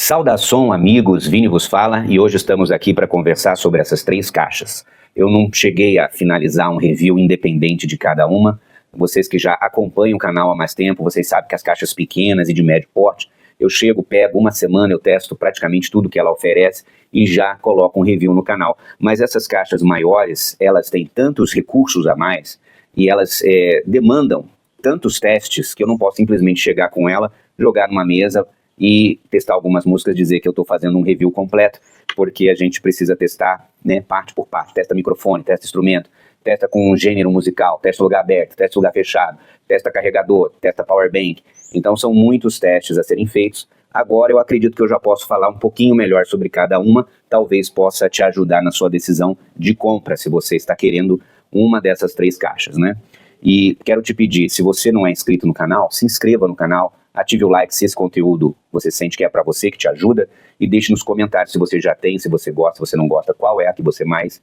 Saudação, amigos, Vini vos fala e hoje estamos aqui para conversar sobre essas três caixas. Eu não cheguei a finalizar um review independente de cada uma. Vocês que já acompanham o canal há mais tempo, vocês sabem que as caixas pequenas e de médio porte, eu chego, pego uma semana, eu testo praticamente tudo que ela oferece e já coloco um review no canal. Mas essas caixas maiores, elas têm tantos recursos a mais e elas demandam tantos testes que eu não posso simplesmente chegar com ela, jogar numa mesa e testar algumas músicas, dizer que eu estou fazendo um review completo, porque a gente precisa testar, né, parte por parte. Testa microfone, testa instrumento, testa com um gênero musical, testa lugar aberto, testa lugar fechado, testa carregador, testa power bank. Então são muitos testes a serem feitos. Agora eu acredito que eu já posso falar um pouquinho melhor sobre cada uma, talvez possa te ajudar na sua decisão de compra, se você está querendo uma dessas três caixas, né? E quero te pedir, se você não é inscrito no canal, se inscreva no canal, ative o like se esse conteúdo você sente que é para você, que te ajuda, e deixe nos comentários se você já tem, se você gosta, se você não gosta, qual é a que você mais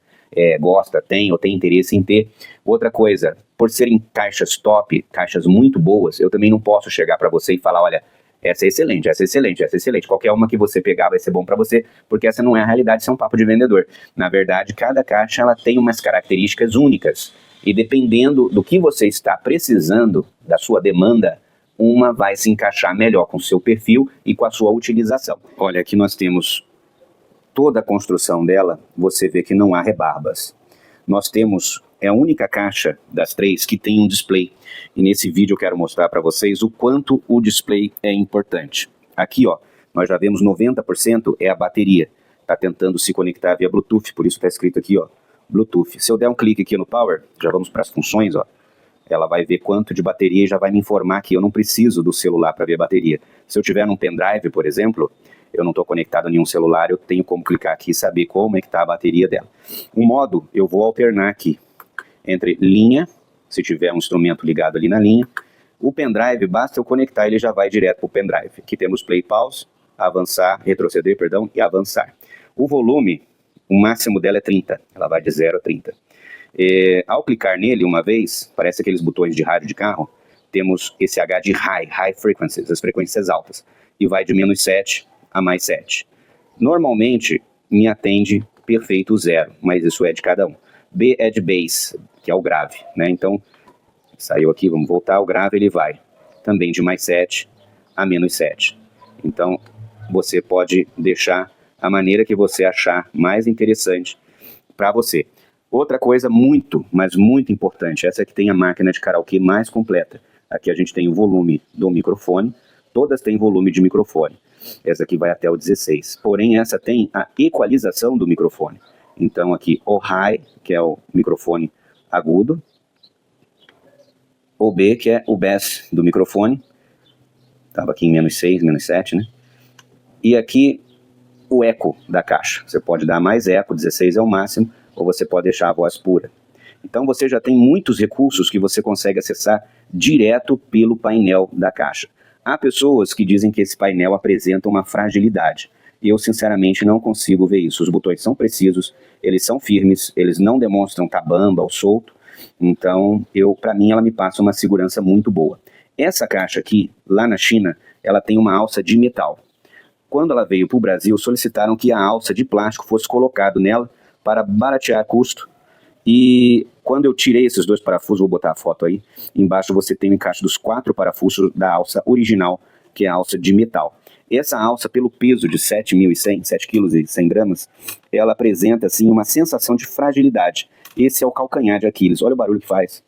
gosta, tem ou tem interesse em ter. Outra coisa, por serem caixas top, caixas muito boas, eu também não posso chegar para você e falar, olha, essa é excelente, essa é excelente, essa é excelente. Qualquer uma que você pegar vai ser bom para você, porque essa não é a realidade, isso é um papo de vendedor. Na verdade, cada caixa ela tem umas características únicas, e dependendo do que você está precisando, da sua demanda, uma vai se encaixar melhor com o seu perfil e com a sua utilização. Olha, aqui nós temos toda a construção dela, você vê que não há rebarbas. Nós temos, é a única caixa das três que tem um display. E nesse vídeo eu quero mostrar para vocês o quanto o display é importante. Aqui, ó, nós já vemos 90% é a bateria. Está tentando se conectar via Bluetooth, por isso está escrito aqui, ó, Bluetooth. Se eu der um clique aqui no Power, já vamos para as funções, ó. Ela vai ver quanto de bateria e já vai me informar que eu não preciso do celular para ver a bateria. Se eu tiver num pendrive, por exemplo, eu não estou conectado a nenhum celular, eu tenho como clicar aqui e saber como é que está a bateria dela. O modo, eu vou alternar aqui entre linha, se tiver um instrumento ligado ali na linha. O pendrive, basta eu conectar, ele já vai direto para o pendrive. Aqui temos play, pause, avançar, retroceder, perdão, e avançar. O volume, o máximo dela é 30, ela vai de 0 a 30. Ao clicar nele uma vez, parece aqueles botões de rádio de carro, temos esse H de high frequencies, as frequências altas, e vai de menos 7 a mais 7. Normalmente me atende perfeito o 0, mas isso é de cada um. B é de bass, que é o grave, né? Então, saiu aqui, vamos voltar, o grave ele vai também de mais 7 a menos 7. Então, você pode deixar a maneira que você achar mais interessante para você. Outra coisa muito, mas muito importante, essa aqui tem a máquina de karaokê mais completa. Aqui a gente tem o volume do microfone, todas têm volume de microfone. Essa aqui vai até o 16, porém essa tem a equalização do microfone. Então aqui o high, que é o microfone agudo, o B, que é o bass do microfone, estava aqui em menos 6, menos 7, né? E aqui o eco da caixa, você pode dar mais eco, 16 é o máximo, ou você pode deixar a voz pura. Então você já tem muitos recursos que você consegue acessar direto pelo painel da caixa. Há pessoas que dizem que esse painel apresenta uma fragilidade. E eu sinceramente não consigo ver isso. Os botões são precisos, eles são firmes, eles não demonstram tá bamba ou solto. Então, para mim, ela me passa uma segurança muito boa. Essa caixa aqui, lá na China, ela tem uma alça de metal. Quando ela veio para o Brasil, solicitaram que a alça de plástico fosse colocado nela para baratear custo. E quando eu tirei esses dois parafusos, vou botar a foto aí, embaixo você tem o encaixe dos 4 parafusos da alça original, que é a alça de metal. Essa alça, pelo peso de 7.100, 7 kg e 100 gramas, ela apresenta assim uma sensação de fragilidade. Esse é o calcanhar de Aquiles, olha o barulho que faz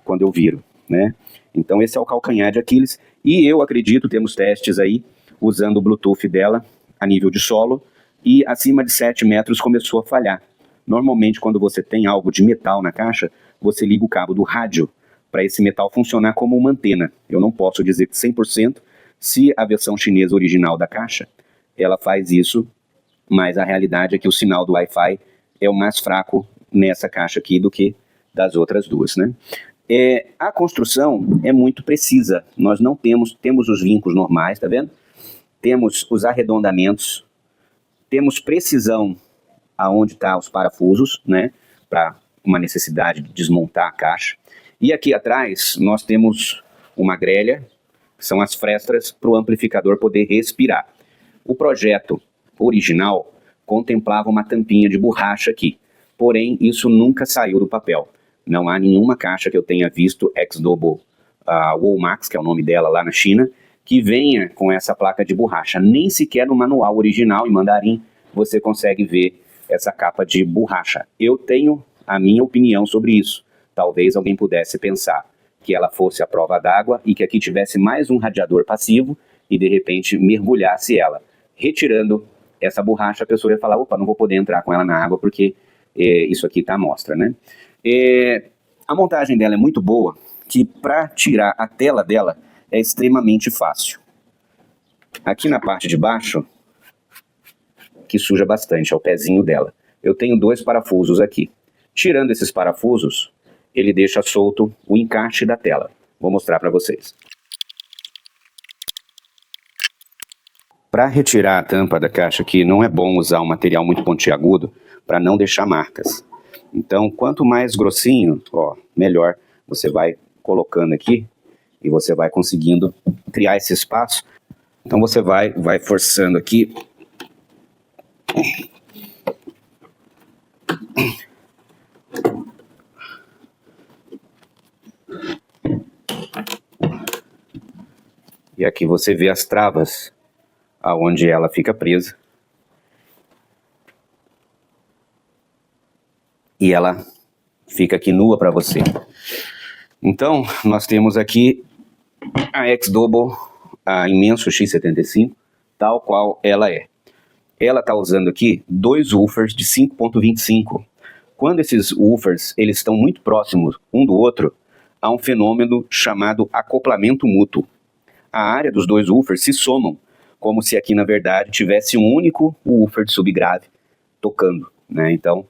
quando eu viro, né? Então esse é o calcanhar de Aquiles, e eu acredito, temos testes aí, usando o Bluetooth dela a nível de solo, e acima de 7 metros começou a falhar. Normalmente, quando você tem algo de metal na caixa, você liga o cabo do rádio para esse metal funcionar como uma antena. Eu não posso dizer que 100%, se a versão chinesa original da caixa, ela faz isso, mas a realidade é que o sinal do Wi-Fi é o mais fraco nessa caixa aqui do que das outras duas, né? A construção é muito precisa. Nós não temos os vincos normais, tá vendo? Temos os arredondamentos, temos precisão aonde estão os parafusos, né, para uma necessidade de desmontar a caixa. E aqui atrás nós temos uma grelha, que são as frestas para o amplificador poder respirar. O projeto original contemplava uma tampinha de borracha aqui, porém isso nunca saiu do papel. Não há nenhuma caixa que eu tenha visto X-Double Womax, que é o nome dela lá na China, que venha com essa placa de borracha. Nem sequer no manual original em mandarim você consegue ver essa capa de borracha. Eu tenho a minha opinião sobre isso. Talvez alguém pudesse pensar que ela fosse à prova d'água e que aqui tivesse mais um radiador passivo e de repente mergulhasse ela. Retirando essa borracha, a pessoa ia falar, opa, não vou poder entrar com ela na água porque isso aqui está à mostra, né? A montagem dela é muito boa, que para tirar a tela dela é extremamente fácil. Aqui na parte de baixo, que suja bastante, é o pezinho dela. Eu tenho 2 parafusos aqui. Tirando esses parafusos, ele deixa solto o encaixe da tela. Vou mostrar para vocês. Para retirar a tampa da caixa aqui, não é bom usar um material muito pontiagudo para não deixar marcas. Então, quanto mais grossinho, ó, melhor. Você vai colocando aqui e você vai conseguindo criar esse espaço. Então você vai forçando aqui. E aqui você vê as travas aonde ela fica presa. E ela fica aqui nua para você. Então, nós temos aqui a X-Double, a Imenso X75, tal qual ela é. Ela está usando aqui 2 woofers de 5.25. Quando esses woofers eles estão muito próximos um do outro, há um fenômeno chamado acoplamento mútuo. A área dos 2 woofers se somam, como se aqui na verdade tivesse um único woofer de subgrave tocando, né? Então,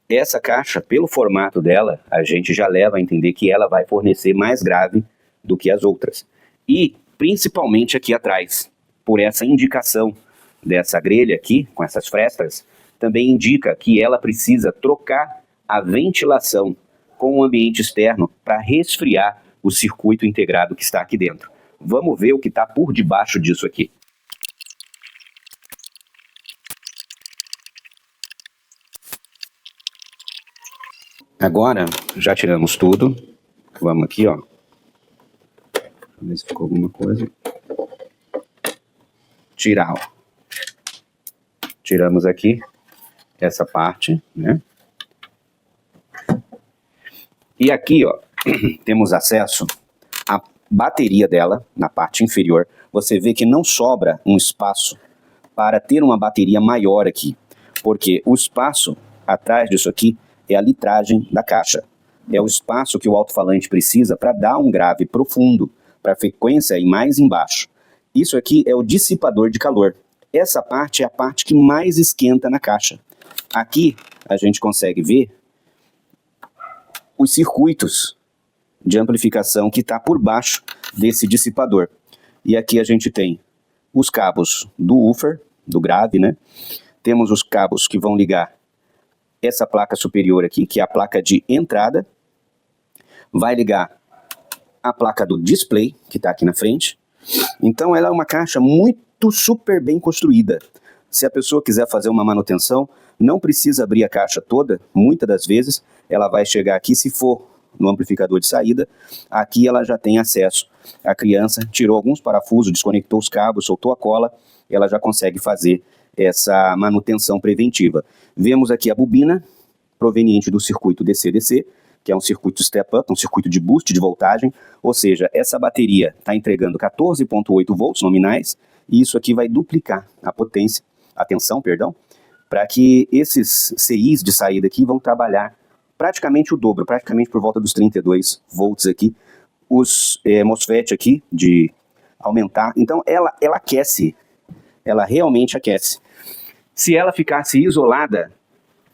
essa caixa, pelo formato dela, a gente já leva a entender que ela vai fornecer mais grave do que as outras. E, principalmente aqui atrás, por essa indicação dessa grelha aqui, com essas frestas, também indica que ela precisa trocar a ventilação com o ambiente externo para resfriar o circuito integrado que está aqui dentro. Vamos ver o que está por debaixo disso aqui. Agora, já tiramos tudo. Vamos aqui, ó. Deixa eu ver se ficou alguma coisa. Tirar, ó. Tiramos aqui essa parte, né? E aqui, ó, temos acesso à bateria dela, na parte inferior. Você vê que não sobra um espaço para ter uma bateria maior aqui. Porque o espaço atrás disso aqui é a litragem da caixa. É o espaço que o alto-falante precisa para dar um grave profundo, para a frequência ir mais embaixo. Isso aqui é o dissipador de calor. Essa parte é a parte que mais esquenta na caixa. Aqui a gente consegue ver os circuitos de amplificação que está por baixo desse dissipador. E aqui a gente tem os cabos do woofer, do grave, né? Temos os cabos que vão ligar essa placa superior aqui, que é a placa de entrada, vai ligar a placa do display, que está aqui na frente. Então ela é uma caixa muito super bem construída. Se a pessoa quiser fazer uma manutenção, não precisa abrir a caixa toda, muitas das vezes ela vai chegar aqui, se for no amplificador de saída, aqui ela já tem acesso. A criança tirou alguns parafusos, desconectou os cabos, soltou a cola, ela já consegue fazer essa manutenção preventiva. Vemos aqui a bobina proveniente do circuito DC-DC, que é um circuito step-up, um circuito de boost de voltagem, ou seja, essa bateria está entregando 14,8 volts nominais, e isso aqui vai duplicar a potência, a tensão, perdão, para que esses CIs de saída aqui vão trabalhar praticamente o dobro, praticamente por volta dos 32 volts aqui, os MOSFET aqui de aumentar. Então ela aquece, ela realmente aquece. Se ela ficasse isolada,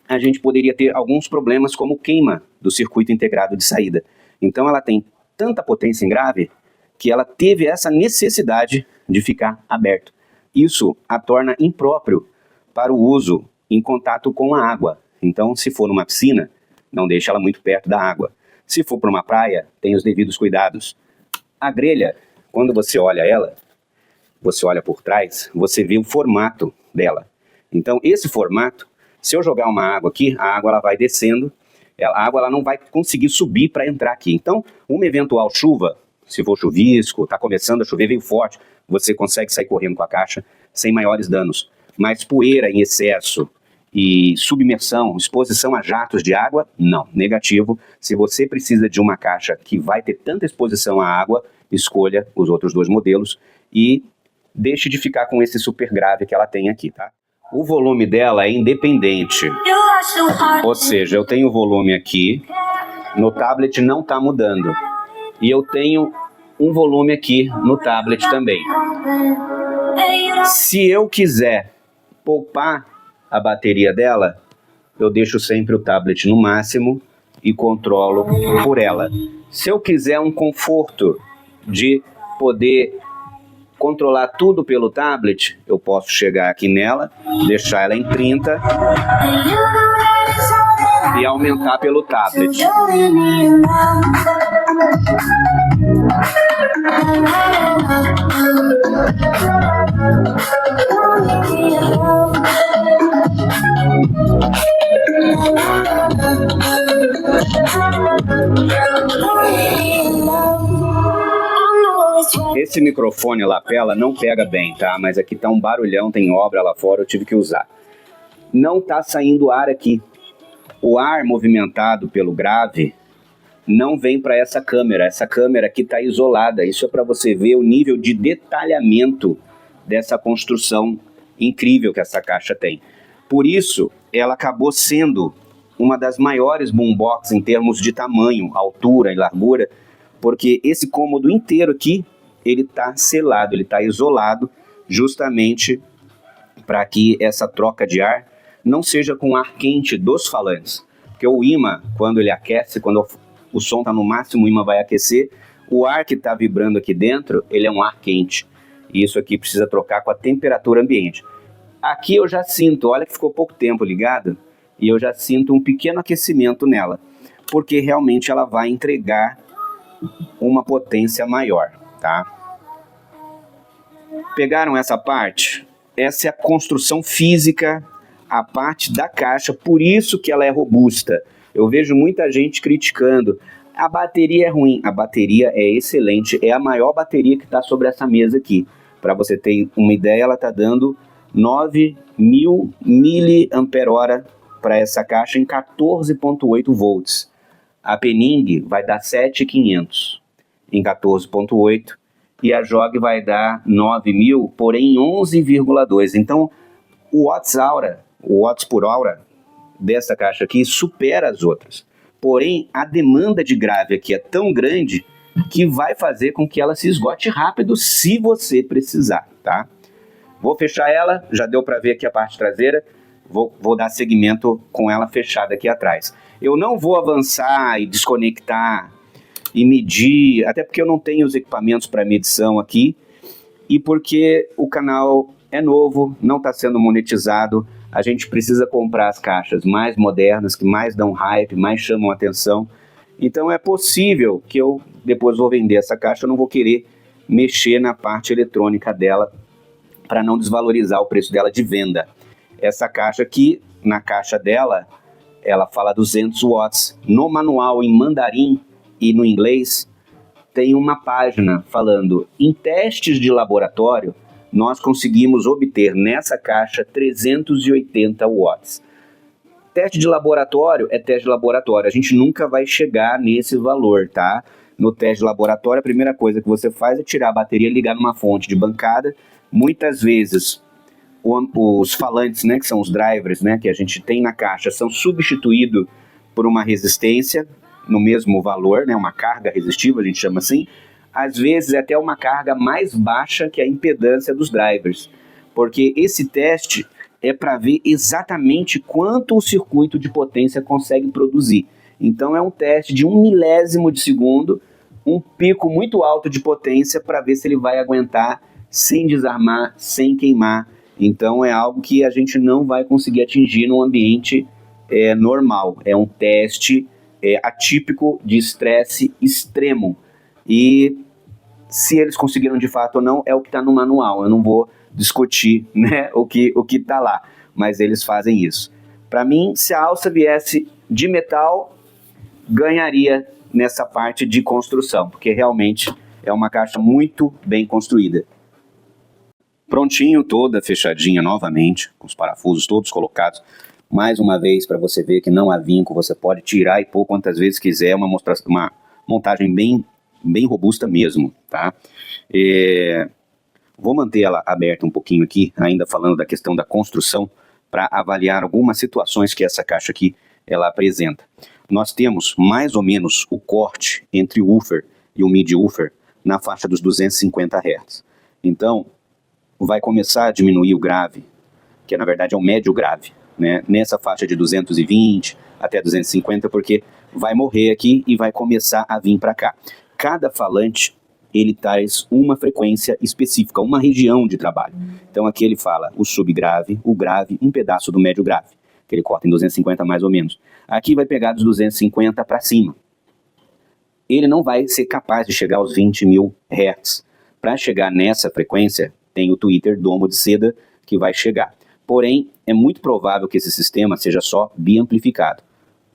a gente poderia ter alguns problemas como queima do circuito integrado de saída. Então ela tem tanta potência em grave que ela teve essa necessidade de ficar aberto. Isso a torna impróprio para o uso em contato com a água. Então, se for numa piscina, não deixe ela muito perto da água. Se for para uma praia, tenha os devidos cuidados. A grelha, quando você olha ela, você olha por trás, você vê o formato dela. Então, esse formato, se eu jogar uma água aqui, a água ela vai descendo, a água ela não vai conseguir subir para entrar aqui. Então, uma eventual chuva, se for chuvisco, está começando a chover, veio forte, você consegue sair correndo com a caixa sem maiores danos. Mas poeira em excesso e submersão, exposição a jatos de água, não, negativo. Se você precisa de uma caixa que vai ter tanta exposição à água, escolha os outros dois modelos e deixe de ficar com esse super grave que ela tem aqui, tá? O volume dela é independente, ou seja, eu tenho o volume aqui, no tablet não está mudando, e eu tenho um volume aqui no tablet também. Se eu quiser poupar a bateria dela, eu deixo sempre o tablet no máximo e controlo por ela. Se eu quiser um conforto de poder controlar tudo pelo tablet, eu posso chegar aqui nela, deixar ela em 30 e aumentar pelo tablet. Esse microfone lapela não pega bem, tá? Mas aqui tá um barulhão, tem obra lá fora, eu tive que usar. Não tá saindo ar aqui. O ar movimentado pelo grave não vem para essa câmera. Essa câmera aqui tá isolada. Isso é para você ver o nível de detalhamento dessa construção incrível que essa caixa tem. Por isso, ela acabou sendo uma das maiores boombox em termos de tamanho, altura e largura, porque esse cômodo inteiro aqui, ele está selado, ele está isolado, justamente para que essa troca de ar não seja com ar quente dos falantes. Porque o imã, quando ele aquece, quando o som está no máximo, o imã vai aquecer, o ar que está vibrando aqui dentro, ele é um ar quente. E isso aqui precisa trocar com a temperatura ambiente. Aqui eu já sinto, olha que ficou pouco tempo ligado, e eu já sinto um pequeno aquecimento nela, porque realmente ela vai entregar uma potência maior, tá? Pegaram essa parte? Essa é a construção física, a parte da caixa, por isso que ela é robusta. Eu vejo muita gente criticando. A bateria é ruim, a bateria é excelente, é a maior bateria que está sobre essa mesa aqui. Para você ter uma ideia, ela está dando 9.000 mAh para essa caixa em 14.8 volts. A Pening vai dar 7.500 em 14.8 e a Jog vai dar 9.000, porém em 11,2. Então, o watts por hora dessa caixa aqui supera as outras. Porém, a demanda de grave aqui é tão grande que vai fazer com que ela se esgote rápido se você precisar, tá? Vou fechar ela, já deu para ver aqui a parte traseira, vou dar seguimento com ela fechada aqui atrás. Eu não vou avançar e desconectar e medir, até porque eu não tenho os equipamentos para medição aqui e porque o canal é novo, não está sendo monetizado. A gente precisa comprar as caixas mais modernas, que mais dão hype, mais chamam atenção. Então é possível que eu depois vou vender essa caixa, eu não vou querer mexer na parte eletrônica dela para não desvalorizar o preço dela de venda. Essa caixa aqui, na caixa dela, ela fala 200 watts. No manual em mandarim e no inglês, tem uma página falando, em testes de laboratório, nós conseguimos obter nessa caixa 380 watts. Teste de laboratório é teste de laboratório, a gente nunca vai chegar nesse valor, tá? No teste de laboratório, a primeira coisa que você faz é tirar a bateria e ligar numa fonte de bancada. Muitas vezes os falantes, né, que são os drivers, né, que a gente tem na caixa, são substituídos por uma resistência no mesmo valor, né, uma carga resistiva, a gente chama assim. Às vezes é até uma carga mais baixa que a impedância dos drivers, porque esse teste é para ver exatamente quanto o circuito de potência consegue produzir. Então é um teste de 1 milésimo de segundo, um pico muito alto de potência para ver se ele vai aguentar sem desarmar, sem queimar. Então é algo que a gente não vai conseguir atingir num ambiente normal. É um teste atípico de estresse extremo. E Se eles conseguiram de fato ou não, é o que está no manual. Eu não vou discutir, né, o que está lá, mas eles fazem isso. Para mim, se a alça viesse de metal, ganharia nessa parte de construção, porque realmente é uma caixa muito bem construída. Prontinho, toda fechadinha novamente, com os parafusos todos colocados. Mais uma vez, para você ver que não há vinco, você pode tirar e pôr quantas vezes quiser, uma montagem bem robusta mesmo, tá? Vou manter ela aberta um pouquinho aqui, ainda falando da questão da construção, para avaliar algumas situações que essa caixa aqui ela apresenta. Nós temos mais ou menos o corte entre o woofer e o mid-woofer na faixa dos 250 Hz. Então, vai começar a diminuir o grave, que na verdade é o médio grave, né? Nessa faixa de 220 até 250, porque vai morrer aqui e vai começar a vir para cá. Cada falante, ele traz uma frequência específica, uma região de trabalho. Então aqui ele fala o subgrave, o grave, um pedaço do médio grave, que ele corta em 250 mais ou menos. Aqui vai pegar dos 250 para cima. Ele não vai ser capaz de chegar aos 20.000 Hz. Para chegar nessa frequência, tem o tweeter domo de seda que vai chegar. Porém, é muito provável que esse sistema seja só biamplificado.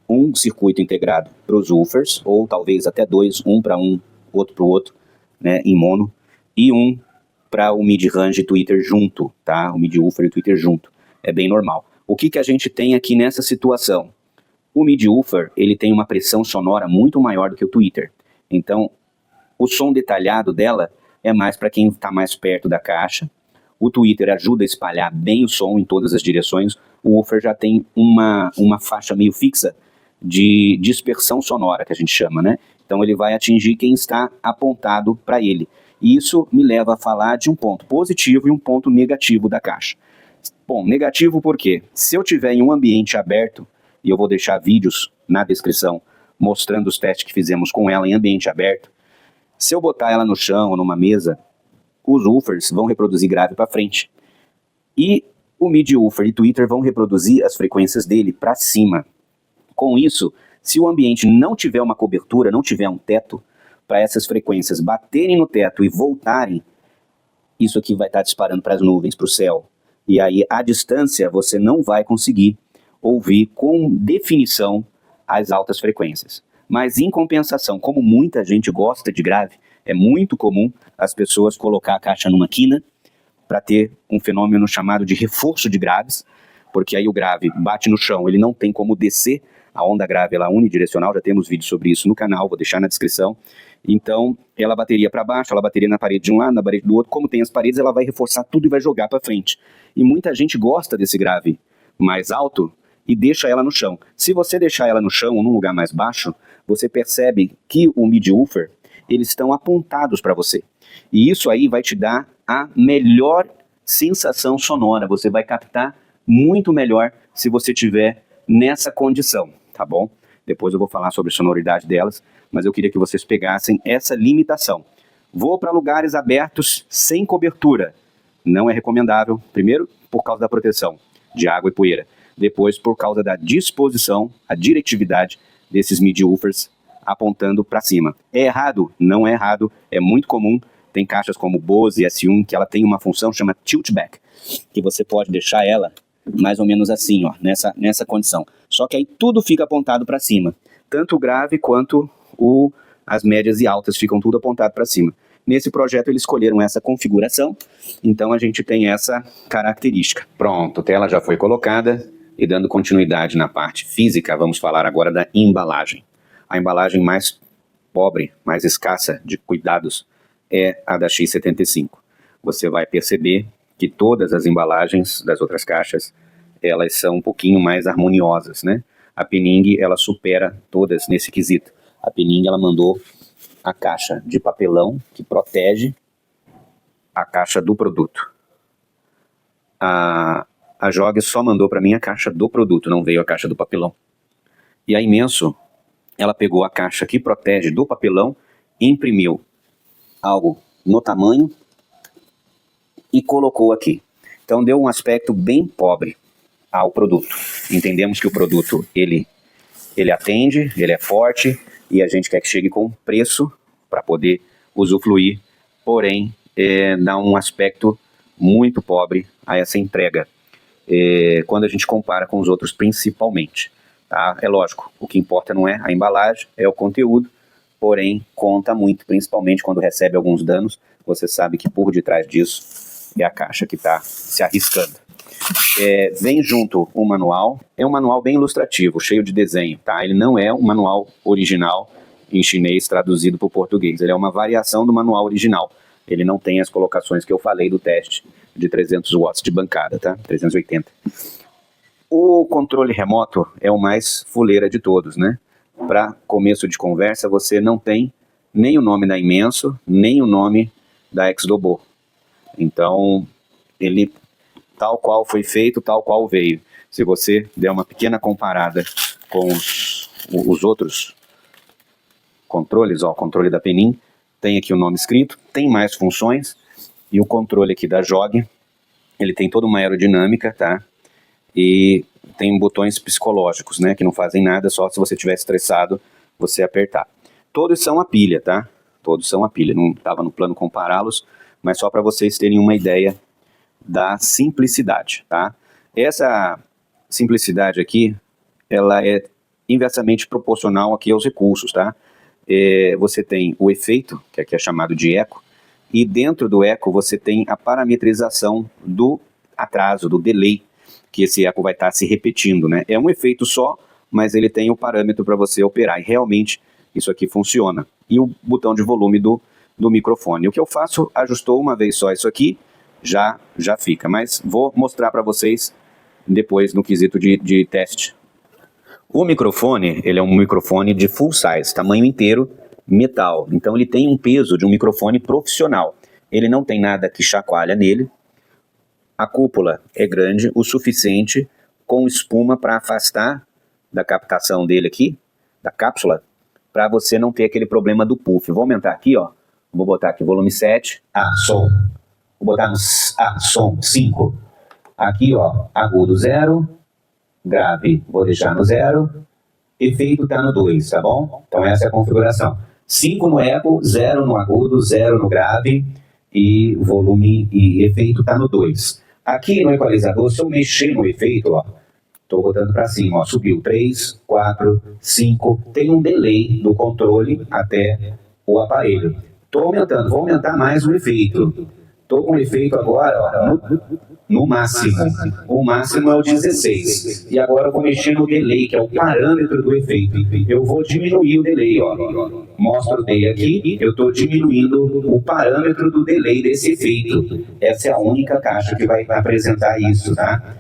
Um circuito integrado para os woofers, ou talvez até dois, um para um, outro para o outro, né, em mono, e um para o mid-range e tweeter junto, tá? O mid-woofer e o tweeter junto. É bem normal. O que a gente tem aqui nessa situação? O mid-woofer, ele tem uma pressão sonora muito maior do que o tweeter. Então, o som detalhado dela é mais para quem está mais perto da caixa. O tweeter ajuda a espalhar bem o som em todas as direções. O woofer já tem uma faixa meio fixa de dispersão sonora, que a gente chama, né? Então ele vai atingir quem está apontado para ele. E isso me leva a falar de um ponto positivo e um ponto negativo da caixa. Bom, negativo porque se eu tiver em um ambiente aberto, e eu vou deixar vídeos na descrição mostrando os testes que fizemos com ela em ambiente aberto, se eu botar ela no chão ou numa mesa, os woofers vão reproduzir grave para frente. E o mid-woofer e tweeter vão reproduzir as frequências dele para cima. Com isso, se o ambiente não tiver uma cobertura, não tiver um teto, para essas frequências baterem no teto e voltarem, isso aqui vai estar disparando para as nuvens, para o céu. E aí, à distância, você não vai conseguir ouvir com definição as altas frequências. Mas, em compensação, como muita gente gosta de grave, é muito comum as pessoas colocar a caixa numa quina para ter um fenômeno chamado de reforço de graves, porque aí o grave bate no chão, ele não tem como descer. A onda grave ela é unidirecional, já temos vídeo sobre isso no canal, vou deixar na descrição. Então, ela bateria para baixo, ela bateria na parede de um lado, na parede do outro. Como tem as paredes, ela vai reforçar tudo e vai jogar para frente. E muita gente gosta desse grave mais alto e deixa ela no chão. Se você deixar ela no chão ou num lugar mais baixo, você percebe que o mid-woofer, eles estão apontados para você. E isso aí vai te dar a melhor sensação sonora. Você vai captar muito melhor se você tiver nessa condição, tá bom? Depois eu vou falar sobre a sonoridade delas, mas eu queria que vocês pegassem essa limitação. Vou para lugares abertos sem cobertura. Não é recomendável, primeiro, por causa da proteção de água e poeira. Depois, por causa da disposição, a diretividade desses mid-woofers apontando para cima. É errado? Não é errado, é muito comum. Tem caixas como Bose S1 que ela tem uma função chamada tilt back, que você pode deixar ela mais ou menos assim, ó, nessa condição. Só que aí tudo fica apontado para cima. Tanto o grave quanto as médias e altas ficam tudo apontado para cima. Nesse projeto eles escolheram essa configuração, então a gente tem essa característica. Pronto, a tela já foi colocada e dando continuidade na parte física, vamos falar agora da embalagem. A embalagem mais pobre, mais escassa de cuidados é a da X75. Você vai perceber que todas as embalagens das outras caixas, elas são um pouquinho mais harmoniosas, né? A Pening, ela supera todas nesse quesito. A Pening, ela mandou a caixa de papelão que protege a caixa do produto. A Jog só mandou para mim a caixa do produto, não veio a caixa do papelão. E a Imenso, ela pegou a caixa que protege do papelão, imprimiu algo no tamanho e colocou aqui. Então deu um aspecto bem pobre ao produto. Entendemos que o produto ele atende, ele é forte e a gente quer que chegue com preço para poder usufruir porém dá um aspecto muito pobre a essa entrega, quando a gente compara com os outros principalmente. Tá? É lógico, o que importa não é a embalagem, é o conteúdo, porém conta muito, principalmente quando recebe alguns danos. Você sabe que por detrás disso é a caixa que está se arriscando. Vem junto um manual, é um manual bem ilustrativo, cheio de desenho, tá? Ele não é um manual original em chinês traduzido para o português, ele é uma variação do manual original. Ele não tem as colocações que eu falei do teste de 300 watts de bancada, tá? 380. O controle remoto é o mais fuleira de todos, né? Para começo de conversa, você não tem nem o nome da Imenso, nem o nome da Exdobo. Então, ele, tal qual foi feito, tal qual veio. Se você der uma pequena comparada com os outros controles, ó, o controle da Penin, tem aqui o nome escrito, tem mais funções, e o controle aqui da Jog, ele tem toda uma aerodinâmica, tá? E tem botões psicológicos, né, que não fazem nada, só se você estiver estressado, você apertar. Todos são a pilha, tá? Todos são a pilha, não estava no plano compará-los, mas só para vocês terem uma ideia da simplicidade, tá? Essa simplicidade aqui, ela é inversamente proporcional aqui aos recursos, tá? Você tem o efeito, que aqui é chamado de eco, e dentro do eco você tem a parametrização do atraso, do delay, que esse eco vai estar se repetindo, né? É um efeito só, mas ele tem o parâmetro para você operar, e realmente isso aqui funciona. E o botão de volume do microfone. O que eu faço, ajustou uma vez só isso aqui, já fica, mas vou mostrar para vocês depois no quesito de teste. O microfone, ele é um microfone de full size, tamanho inteiro, metal. Então ele tem um peso de um microfone profissional. Ele não tem nada que chacoalha nele. A cúpula é grande o suficiente, com espuma para afastar da captação dele aqui, da cápsula, para você não ter aquele problema do puff. Vou aumentar aqui, ó. Vou botar aqui volume 7, som. Vou botar no som 5. Aqui, ó, agudo 0. Grave, vou deixar no 0, efeito está no 2, tá bom? Então essa é a configuração. 5 no eco, 0 no agudo, 0 no grave, e volume e efeito está no 2. Aqui no equalizador, se eu mexer no efeito, ó, estou botando para cima, ó, subiu 3, 4, 5, tem um delay do controle até o aparelho. Estou aumentando, vou aumentar mais o efeito. Estou com o efeito agora, ó, no máximo. O máximo é o 16. E agora eu vou mexer no delay, que é o parâmetro do efeito. Eu vou diminuir o delay, ó. Mostra o delay aqui, eu estou diminuindo o parâmetro do delay desse efeito. Essa é a única caixa que vai apresentar isso, tá?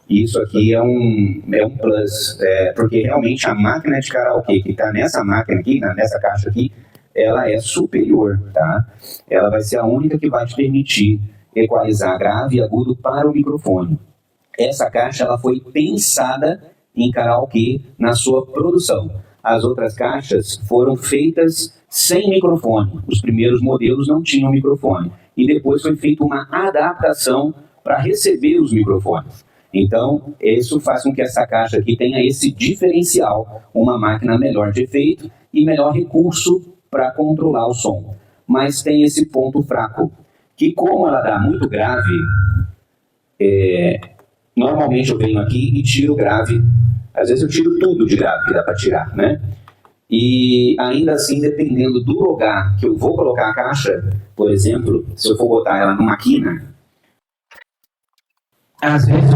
Isso aqui é um plus, porque realmente a máquina de karaokê que está nessa máquina aqui, nessa caixa aqui, ela é superior, tá? Ela vai ser a única que vai te permitir equalizar grave e agudo para o microfone. Essa caixa ela foi pensada em karaokê na sua produção. As outras caixas foram feitas sem microfone. Os primeiros modelos não tinham microfone. E depois foi feita uma adaptação para receber os microfones. Então, isso faz com que essa caixa aqui tenha esse diferencial, uma máquina melhor de efeito e melhor recurso para controlar o som. Mas tem esse ponto fraco, que como ela dá muito grave, normalmente eu venho aqui e tiro grave. Às vezes eu tiro tudo de grave que dá para tirar, né? E ainda assim, dependendo do lugar que eu vou colocar a caixa, por exemplo, se eu for botar ela numa quina, às vezes...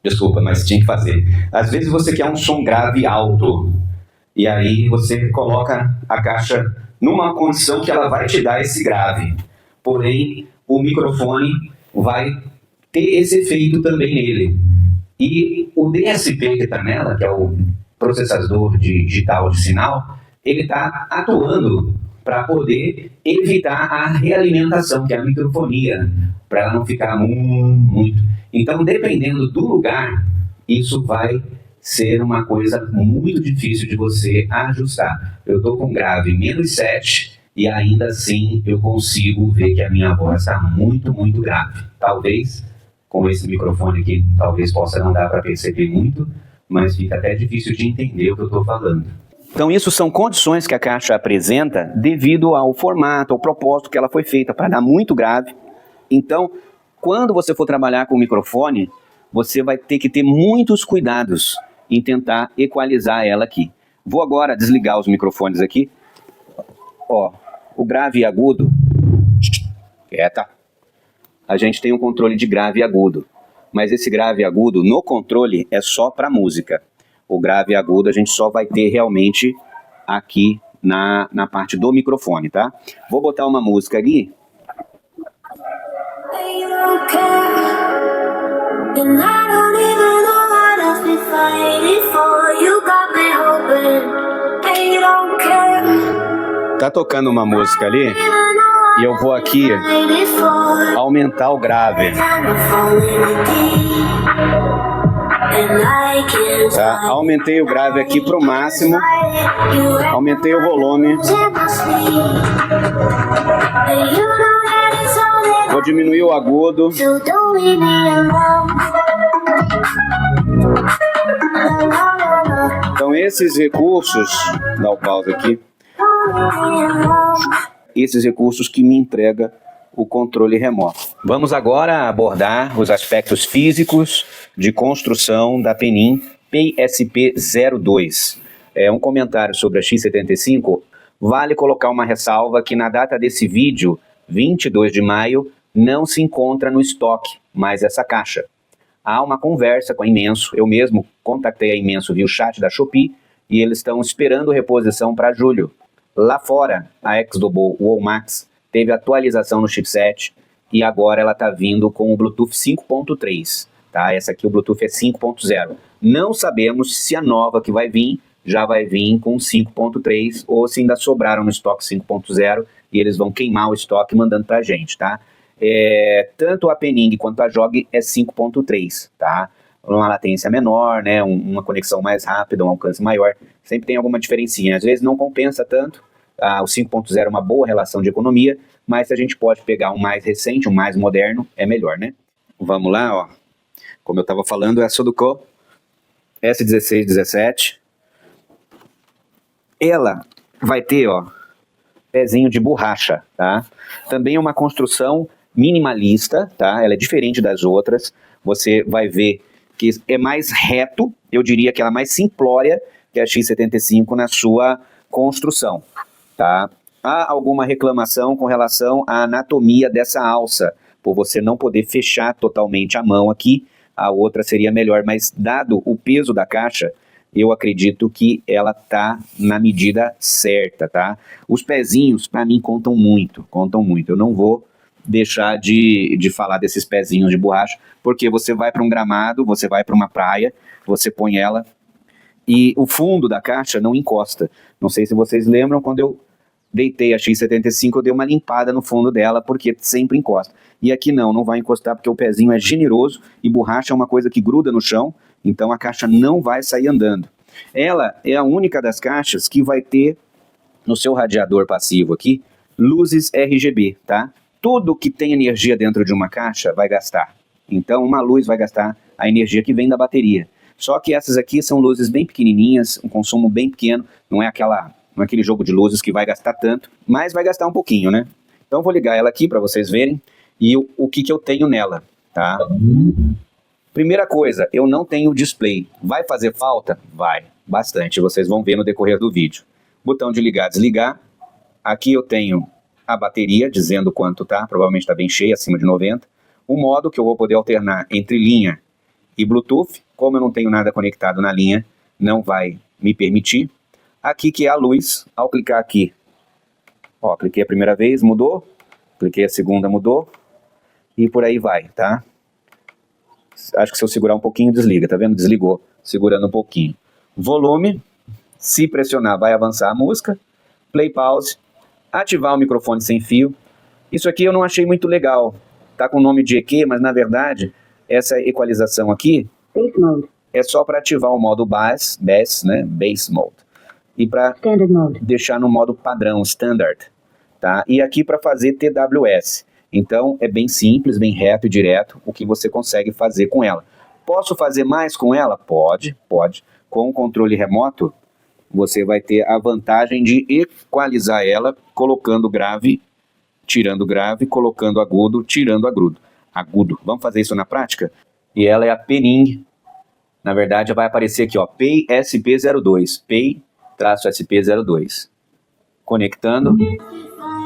Desculpa, mas tinha que fazer. Às vezes você quer um som grave alto, e aí você coloca a caixa numa condição que ela vai te dar esse grave. Porém, o microfone vai ter esse efeito também nele. E o DSP que está nela, que é o processador digital de sinal, ele está atuando para poder evitar a realimentação, que é a microfonia, para ela não ficar muito. Então, dependendo do lugar, isso vai ser uma coisa muito difícil de você ajustar. Eu estou com grave -7 e ainda assim eu consigo ver que a minha voz está muito grave. Talvez com esse microfone aqui, talvez possa não dar para perceber muito, mas fica até difícil de entender o que eu estou falando. Então isso são condições que a caixa apresenta devido ao formato, ao propósito que ela foi feita, para dar muito grave. Então, quando você for trabalhar com o microfone, você vai ter que ter muitos cuidados em tentar equalizar ela aqui. Vou agora desligar os microfones aqui. Ó, o grave e agudo. Quieta. A gente tem um controle de grave e agudo. Mas esse grave e agudo no controle é só para música. O grave e agudo a gente só vai ter realmente aqui na parte do microfone, tá? Vou botar uma música aqui. Tá tocando uma música ali e eu vou aqui aumentar o grave. Tá? Aumentei o grave aqui pro máximo, aumentei o volume. Vou diminuir o agudo. Então esses recursos, dá o pause aqui, esses recursos que me entrega o controle remoto. Vamos agora abordar os aspectos físicos de construção da Penin PSP-02. É um comentário sobre a X75. Vale colocar uma ressalva que na data desse vídeo, 22 de maio, não se encontra no estoque mais essa caixa. Há uma conversa com a Imenso, eu mesmo contactei a Imenso via o chat da Shopee e eles estão esperando reposição para julho. Lá fora, a Exdobo Wallmax teve atualização no chipset e agora ela está vindo com o Bluetooth 5.3, tá? Essa aqui o Bluetooth é 5.0. Não sabemos se a nova que vai vir já vai vir com 5.3 ou se ainda sobraram no estoque 5.0 e eles vão queimar o estoque mandando pra gente, tá? Tanto a Pening quanto a JOG é 5.3, tá? Uma latência menor, né? Uma conexão mais rápida, um alcance maior. Sempre tem alguma diferencinha. Às vezes não compensa tanto. O 5.0 é uma boa relação de economia, mas se a gente pode pegar um mais recente, um mais moderno, é melhor, né? Vamos lá, ó. Como eu estava falando, essa do S1617. Ela vai ter, ó, pezinho de borracha, tá? Também é uma construção minimalista, tá? Ela é diferente das outras. Você vai ver que é mais reto, eu diria que ela é mais simplória que a X75 na sua construção, tá? Há alguma reclamação com relação à anatomia dessa alça, por você não poder fechar totalmente a mão aqui, a outra seria melhor, mas dado o peso da caixa, eu acredito que ela tá na medida certa, tá? Os pezinhos, para mim, contam muito. Eu não vou deixar de falar desses pezinhos de borracha, porque você vai para um gramado, você vai para uma praia, você põe ela e o fundo da caixa não encosta. Não sei se vocês lembram, quando eu deitei a X75, eu dei uma limpada no fundo dela, porque sempre encosta. E aqui não vai encostar, porque o pezinho é generoso e borracha é uma coisa que gruda no chão, então a caixa não vai sair andando. Ela é a única das caixas que vai ter no seu radiador passivo aqui, luzes RGB, tá? Tudo que tem energia dentro de uma caixa vai gastar. Então uma luz vai gastar a energia que vem da bateria. Só que essas aqui são luzes bem pequenininhas, um consumo bem pequeno, não é aquele jogo de luzes que vai gastar tanto, mas vai gastar um pouquinho, né? Então vou ligar ela aqui para vocês verem e o que eu tenho nela, tá? Primeira coisa, eu não tenho display. Vai fazer falta? Vai, bastante. Vocês vão ver no decorrer do vídeo. Botão de ligar, desligar. Aqui eu tenho a bateria dizendo quanto tá, provavelmente está bem cheia, acima de 90. O modo que eu vou poder alternar entre linha e Bluetooth. Como eu não tenho nada conectado na linha, não vai me permitir. Aqui que é a luz, ao clicar aqui, ó, cliquei a primeira vez, mudou. Cliquei a segunda, mudou. E por aí vai, tá? Acho que se eu segurar um pouquinho, desliga, tá vendo? Desligou, segurando um pouquinho. Volume, se pressionar vai avançar a música. Play, pause. Ativar o microfone sem fio. Isso aqui eu não achei muito legal. Tá com o nome de EQ, mas na verdade, essa equalização aqui é só para ativar o modo bass, né? Bass Mode. E para deixar no modo padrão, Standard. Tá? E aqui para fazer TWS. Então é bem simples, bem reto e direto o que você consegue fazer com ela. Posso fazer mais com ela? Pode. Com o controle remoto, você vai ter a vantagem de equalizar ela colocando grave, tirando grave, colocando agudo, tirando agudo. Vamos fazer isso na prática? E ela é a Penin. Na verdade, vai aparecer aqui, ó, PEI SP02, PEI-SP02. Conectando.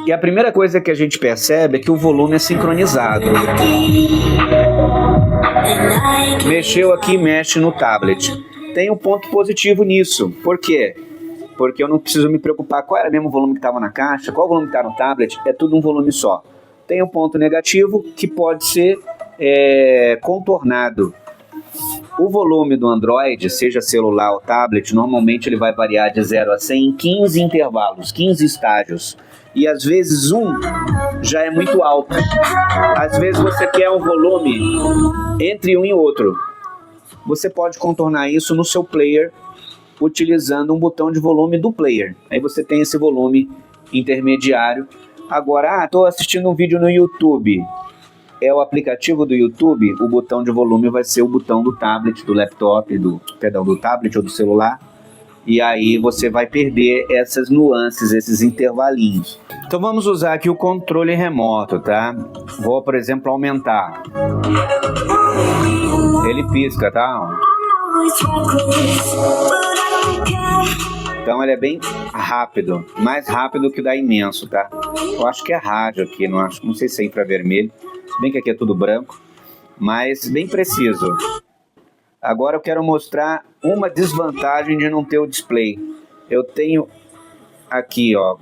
E a primeira coisa que a gente percebe é que o volume é sincronizado. Mexeu aqui, mexe no tablet. Tem um ponto positivo nisso. Por quê? Porque eu não preciso me preocupar qual era mesmo o volume que estava na caixa, qual o volume que está no tablet, é tudo um volume só. Tem um ponto negativo que pode ser contornado. O volume do Android, seja celular ou tablet, normalmente ele vai variar de 0 a 100 em 15 intervalos, 15 estágios. E às vezes já é muito alto. Às vezes você quer um volume entre um e outro. Você pode contornar isso no seu player, utilizando um botão de volume do player. Aí você tem esse volume intermediário. Agora, estou assistindo um vídeo no YouTube. É o aplicativo do YouTube, o botão de volume vai ser o botão do tablet, do laptop, do tablet ou do celular. E aí você vai perder essas nuances, esses intervalinhos. Então vamos usar aqui o controle remoto, tá? Vou, por exemplo, aumentar. Ele pisca, tá? Então ele é bem rápido, mais rápido que o da Imenso, tá? Eu acho que é rádio aqui, não sei se é infravermelho. Se bem que aqui é tudo branco, mas bem preciso. Agora eu quero mostrar uma desvantagem de não ter o display. Eu tenho aqui, ó,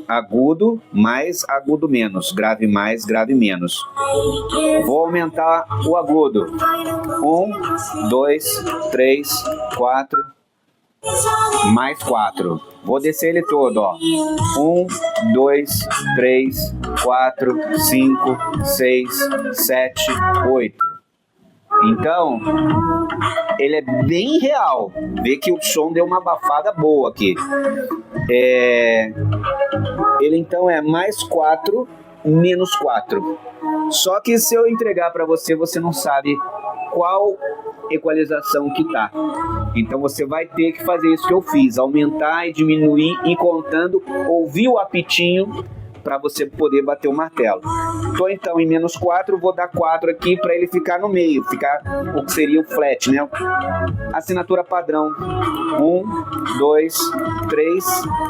agudo mais, agudo menos, grave mais, grave menos. Vou aumentar o agudo. 1, 2, 3, 4, mais 4. Vou descer ele todo, ó. 1, 2, 3, 4, 5, 6, 7, 8. Então, ele é bem real. Vê que o som deu uma abafada boa aqui. Ele então é mais 4, menos 4. Só que se eu entregar para você, você não sabe qual equalização que tá. Então você vai ter que fazer isso que eu fiz, aumentar e diminuir e contando, ouvir o apitinho para você poder bater o martelo. Tô então em menos 4, vou dar 4 aqui para ele ficar no meio, ficar o que seria o flat, né? Assinatura padrão. 1, 2, 3,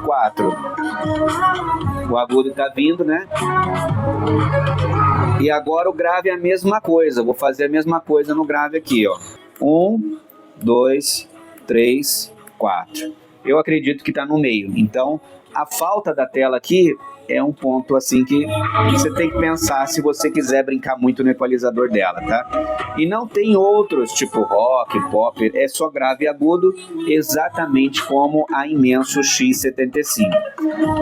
4. O agudo tá vindo, né? E agora o grave é a mesma coisa. Vou fazer a mesma coisa no grave aqui, ó. 1, 2, 3, 4. Eu acredito que tá no meio. Então, a falta da tela aqui é um ponto assim que você tem que pensar se você quiser brincar muito no equalizador dela, tá? E não tem outros, tipo rock, pop, é só grave e agudo, exatamente como a Imenso X75.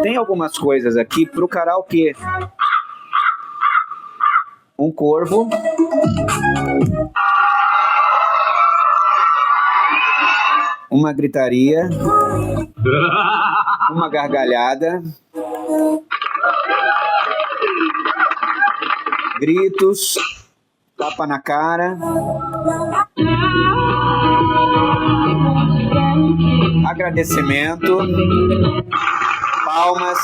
Tem algumas coisas aqui pro karaokê. Um corvo. Uma gritaria. Uma gargalhada. Gritos, tapa na cara, agradecimento, palmas,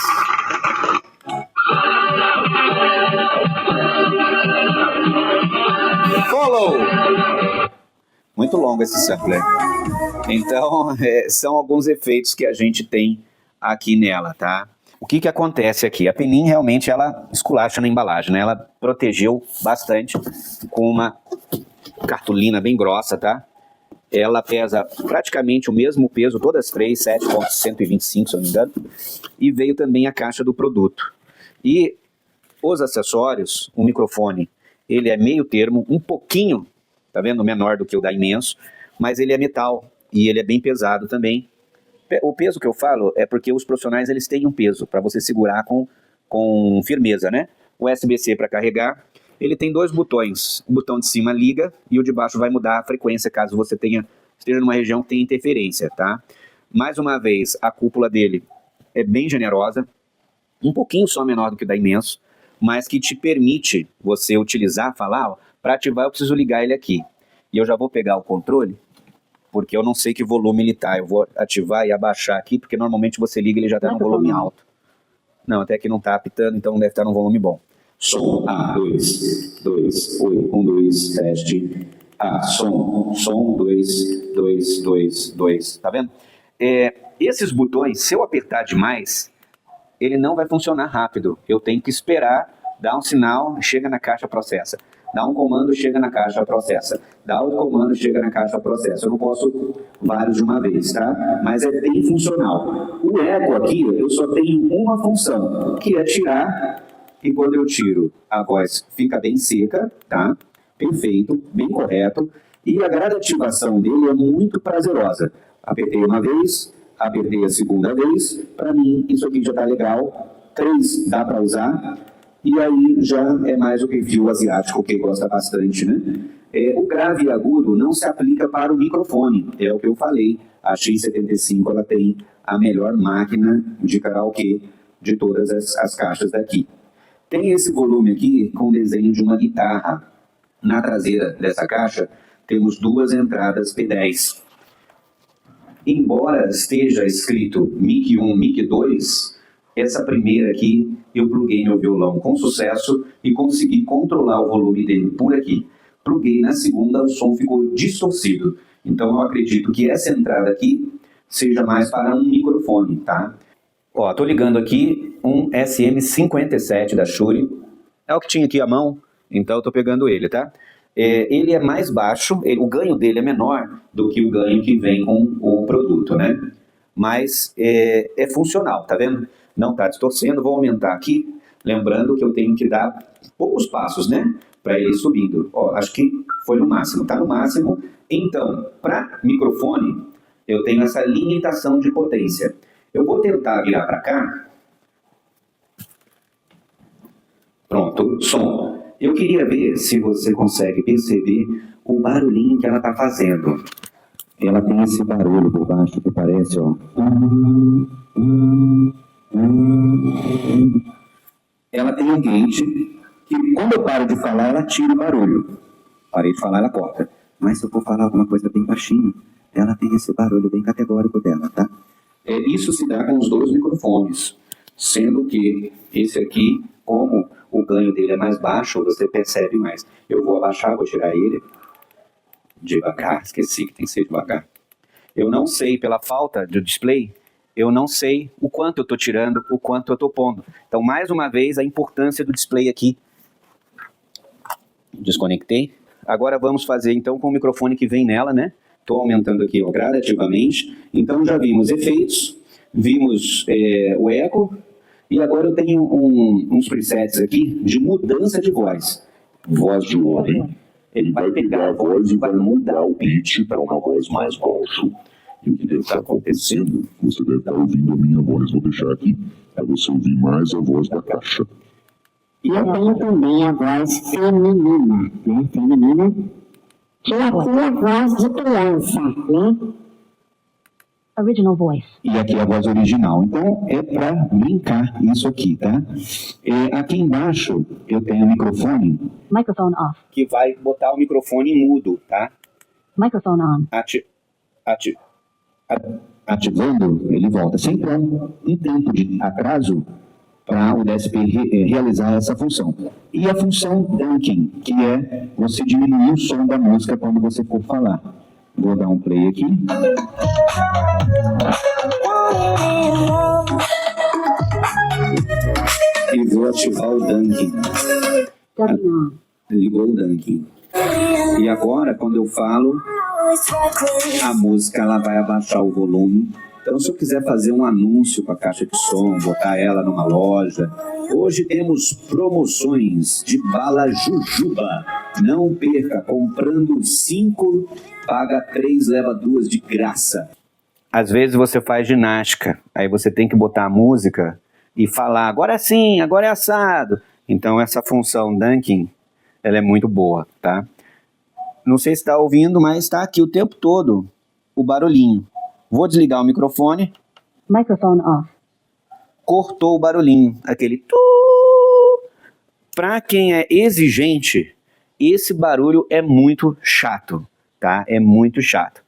follow. Muito longo esse sampler. Então, são alguns efeitos que a gente tem aqui nela, tá? O que acontece aqui? A Penin realmente ela esculacha na embalagem, né? Ela protegeu bastante com uma cartolina bem grossa, tá? Ela pesa praticamente o mesmo peso, todas as três, 7,125, se eu não me engano. E veio também a caixa do produto. E os acessórios, o microfone, ele é meio termo, um pouquinho, tá vendo? Menor do que o da Imenso, mas ele é metal e ele é bem pesado também. O peso que eu falo é porque os profissionais eles têm um peso para você segurar com firmeza, né? O USB-C para carregar, ele tem dois botões. O botão de cima liga e o de baixo vai mudar a frequência caso você esteja numa região que tem interferência, tá? Mais uma vez, a cúpula dele é bem generosa, um pouquinho só menor do que o da Imenso, mas que te permite você utilizar, falar, ó, para ativar eu preciso ligar ele aqui. E eu já vou pegar o controle porque eu não sei que volume ele tá. Eu vou ativar e abaixar aqui, porque normalmente você liga e ele já tá no volume alto. Não, até que não tá apitando, então deve estar no volume bom. Som, 2, 2, 8, 1, 2, teste. Som, 2, 2, 2, 2. Tá vendo? Esses botões, se eu apertar demais, ele não vai funcionar rápido. Eu tenho que esperar, dar um sinal, chega na caixa, processa. Dá um comando, chega na caixa, processa. Dá outro comando, chega na caixa, processa. Eu não posso vários de uma vez, tá? Mas é bem funcional. O eco aqui, eu só tenho uma função, que é tirar. E quando eu tiro, a voz fica bem seca, tá? Perfeito, bem correto. E a gradativação dele é muito prazerosa. Apertei uma vez, apertei a segunda vez. Para mim, isso aqui já tá legal. 3 dá para usar. E aí já é mais o perfil asiático, que gosta bastante, né? O grave e agudo não se aplica para o microfone, é o que eu falei. A X75 ela tem a melhor máquina de karaokê de todas as caixas daqui. Tem esse volume aqui com desenho de uma guitarra. Na traseira dessa caixa temos 2 entradas P10. Embora esteja escrito mic 1, mic 2, essa primeira aqui eu pluguei meu violão com sucesso e consegui controlar o volume dele por aqui. Pluguei na segunda, o som ficou distorcido. Então eu acredito que essa entrada aqui seja mais para um microfone, tá? Ó, tô ligando aqui um SM57 da Shure. É o que tinha aqui à mão, então eu tô pegando ele, tá? Ele é mais baixo, o ganho dele é menor do que o ganho que vem com o produto, né? Mas é funcional, tá vendo? Não tá distorcendo, vou aumentar aqui, lembrando que eu tenho que dar poucos passos, né? Para ele ir subindo. Ó, acho que foi no máximo, tá no máximo. Então, para microfone, eu tenho essa limitação de potência. Eu vou tentar virar para cá. Pronto, som. Eu queria ver se você consegue perceber o barulhinho que ela está fazendo. Ela tem esse barulho por baixo que parece, ó. Ela tem um gate que, quando eu paro de falar, ela tira o barulho. Parei de falar, ela corta. Mas se eu for falar alguma coisa bem baixinho, ela tem esse barulho bem categórico dela, tá? Isso se dá com os 2 microfones, sendo que esse aqui, como o ganho dele é mais baixo, você percebe mais. Eu vou abaixar, vou tirar ele devagar, esqueci que tem que ser devagar. Eu não sei, pela falta de display, eu não sei o quanto eu estou tirando, o quanto eu estou pondo. Então, mais uma vez, a importância do display aqui. Desconectei. Agora vamos fazer, então, com o microfone que vem nela, né? Estou aumentando aqui, ó, gradativamente. Então, já vimos efeitos, vimos o eco, e agora eu tenho uns presets aqui de mudança de voz. Voz de homem. Ele vai pegar a voz e vai mudar o pitch para uma voz mais baixa. E o que deve estar acontecendo? Você deve estar ouvindo a minha voz. Vou deixar aqui para você ouvir mais a voz da caixa. E eu tenho também a voz feminina, né? Feminina. Que aqui é a voz de criança, né? Original voice. E aqui é a voz original. Então, é para brincar isso aqui, tá? Aqui embaixo, eu tenho o microfone. Microphone off. Que vai botar o microfone em mudo, tá? Microphone on. Ativando, ele volta. Sempre há um tempo de atraso para o DSP realizar essa função. E a função dunking, que é você diminuir o som da música quando você for falar. Vou dar um play aqui. E vou ativar o dunking. Ligou o dunking. E agora, quando eu falo, a música ela vai abaixar o volume. Então, se eu quiser fazer um anúncio com a caixa de som, botar ela numa loja... Hoje temos promoções de bala Jujuba. Não perca, comprando 5, paga 3, leva 2 de graça. Às vezes você faz ginástica, aí você tem que botar a música e falar, agora é assim, agora é assado. Então essa função dunking, ela é muito boa, tá? Não sei se está ouvindo, mas está aqui o tempo todo o barulhinho. Vou desligar o microfone. Microphone off. Cortou o barulhinho, aquele tu. Para quem é exigente, esse barulho é muito chato, tá? É muito chato.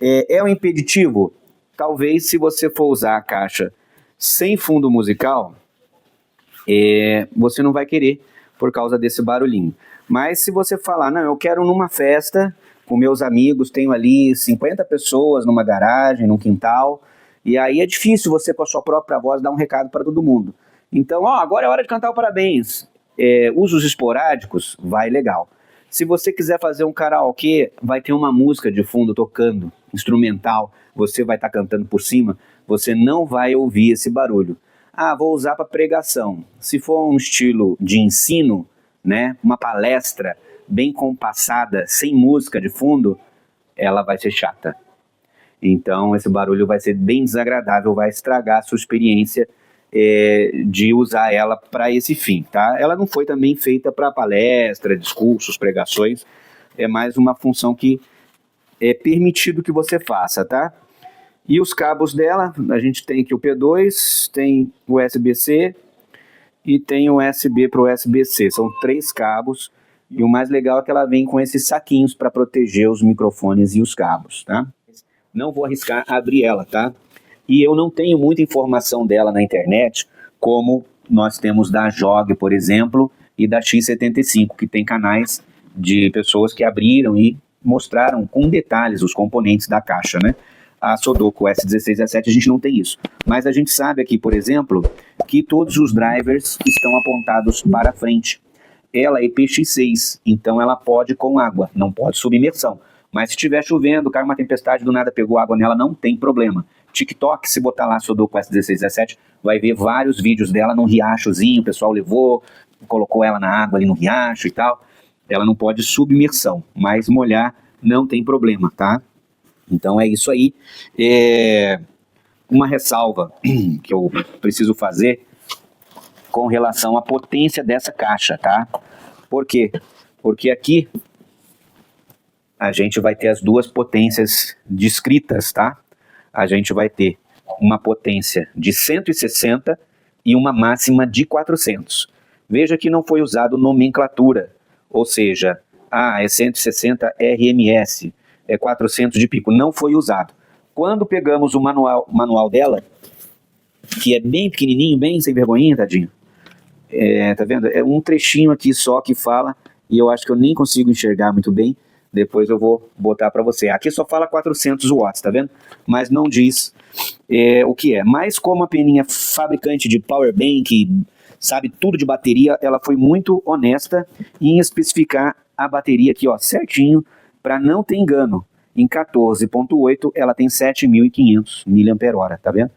É um impeditivo? Talvez, se você for usar a caixa sem fundo musical, você não vai querer por causa desse barulhinho. Mas se você falar, não, eu quero numa festa com meus amigos, tenho ali 50 pessoas numa garagem, num quintal, e aí é difícil você com a sua própria voz dar um recado para todo mundo. Então, agora é hora de cantar o parabéns. Usos esporádicos, vai legal. Se você quiser fazer um karaokê, vai ter uma música de fundo tocando, instrumental, você vai estar cantando por cima, você não vai ouvir esse barulho. Vou usar para pregação. Se for um estilo de ensino, né, uma palestra bem compassada, sem música de fundo, ela vai ser chata. Então esse barulho vai ser bem desagradável, vai estragar a sua experiência de usar ela para esse fim, tá? Ela não foi também feita para palestra, discursos, pregações, é mais uma função que é permitido que você faça, tá? E os cabos dela, a gente tem aqui o P2, tem o USB-C e tem o USB para o USB-C. São 3 cabos e o mais legal é que ela vem com esses saquinhos para proteger os microfones e os cabos, tá? Não vou arriscar abrir ela, tá? E eu não tenho muita informação dela na internet, como nós temos da JOG, por exemplo, e da X75, que tem canais de pessoas que abriram e mostraram com detalhes os componentes da caixa, né? A Sodoko S1617 a gente não tem isso. Mas a gente sabe aqui, por exemplo, que todos os drivers estão apontados para frente. Ela é IPX6, então ela pode com água, não pode submersão. Mas se estiver chovendo, cai uma tempestade, do nada pegou água nela, não tem problema. TikTok, se botar lá Sodoko S1617, vai ver vários vídeos dela num riachozinho, o pessoal levou, colocou ela na água ali no riacho e tal. Ela não pode submersão, mas molhar não tem problema, tá? Então é isso aí. Uma ressalva que eu preciso fazer com relação à potência dessa caixa, tá? Por quê? Porque aqui a gente vai ter as duas potências descritas, tá? A gente vai ter uma potência de 160 e uma máxima de 400. Veja que não foi usado nomenclatura, ou seja, é 160 RMS, é 400 de pico, não foi usado. Quando pegamos o manual dela, que é bem pequenininho, bem sem vergonhinha, tadinho, tá vendo? É um trechinho aqui só que fala, e eu acho que eu nem consigo enxergar muito bem, depois eu vou botar para você. Aqui só fala 400 watts, tá vendo? Mas não diz o que é. Mas como a Peninha fabricante de power bank, sabe tudo de bateria, ela foi muito honesta em especificar a bateria aqui, ó, certinho, para não ter engano. Em 14.8 ela tem 7.500 mAh, tá vendo?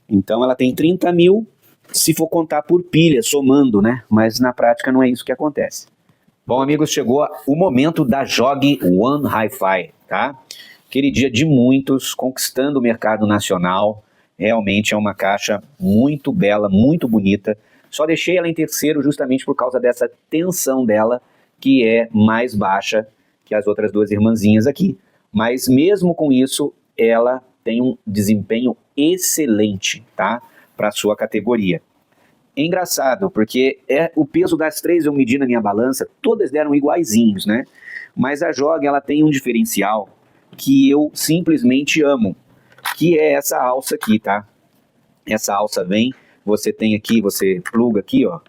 Então ela tem 30.000 se for contar por pilha, somando, né? Mas na prática não é isso que acontece. Bom, amigos, chegou o momento da JOG One Hi-Fi, tá? Aquele dia de muitos, conquistando o mercado nacional. Realmente é uma caixa muito bela, muito bonita. Só deixei ela em terceiro justamente por causa dessa tensão dela, que é mais baixa que as outras duas irmãzinhas aqui. Mas mesmo com isso, ela tem um desempenho excelente, tá? Para a sua categoria. É engraçado, porque o peso das três eu medi na minha balança, todas deram iguaizinhos, né? Mas a JOG, ela tem um diferencial que eu simplesmente amo, que é essa alça aqui, tá? Essa alça vem, você tem aqui, você pluga aqui, ó.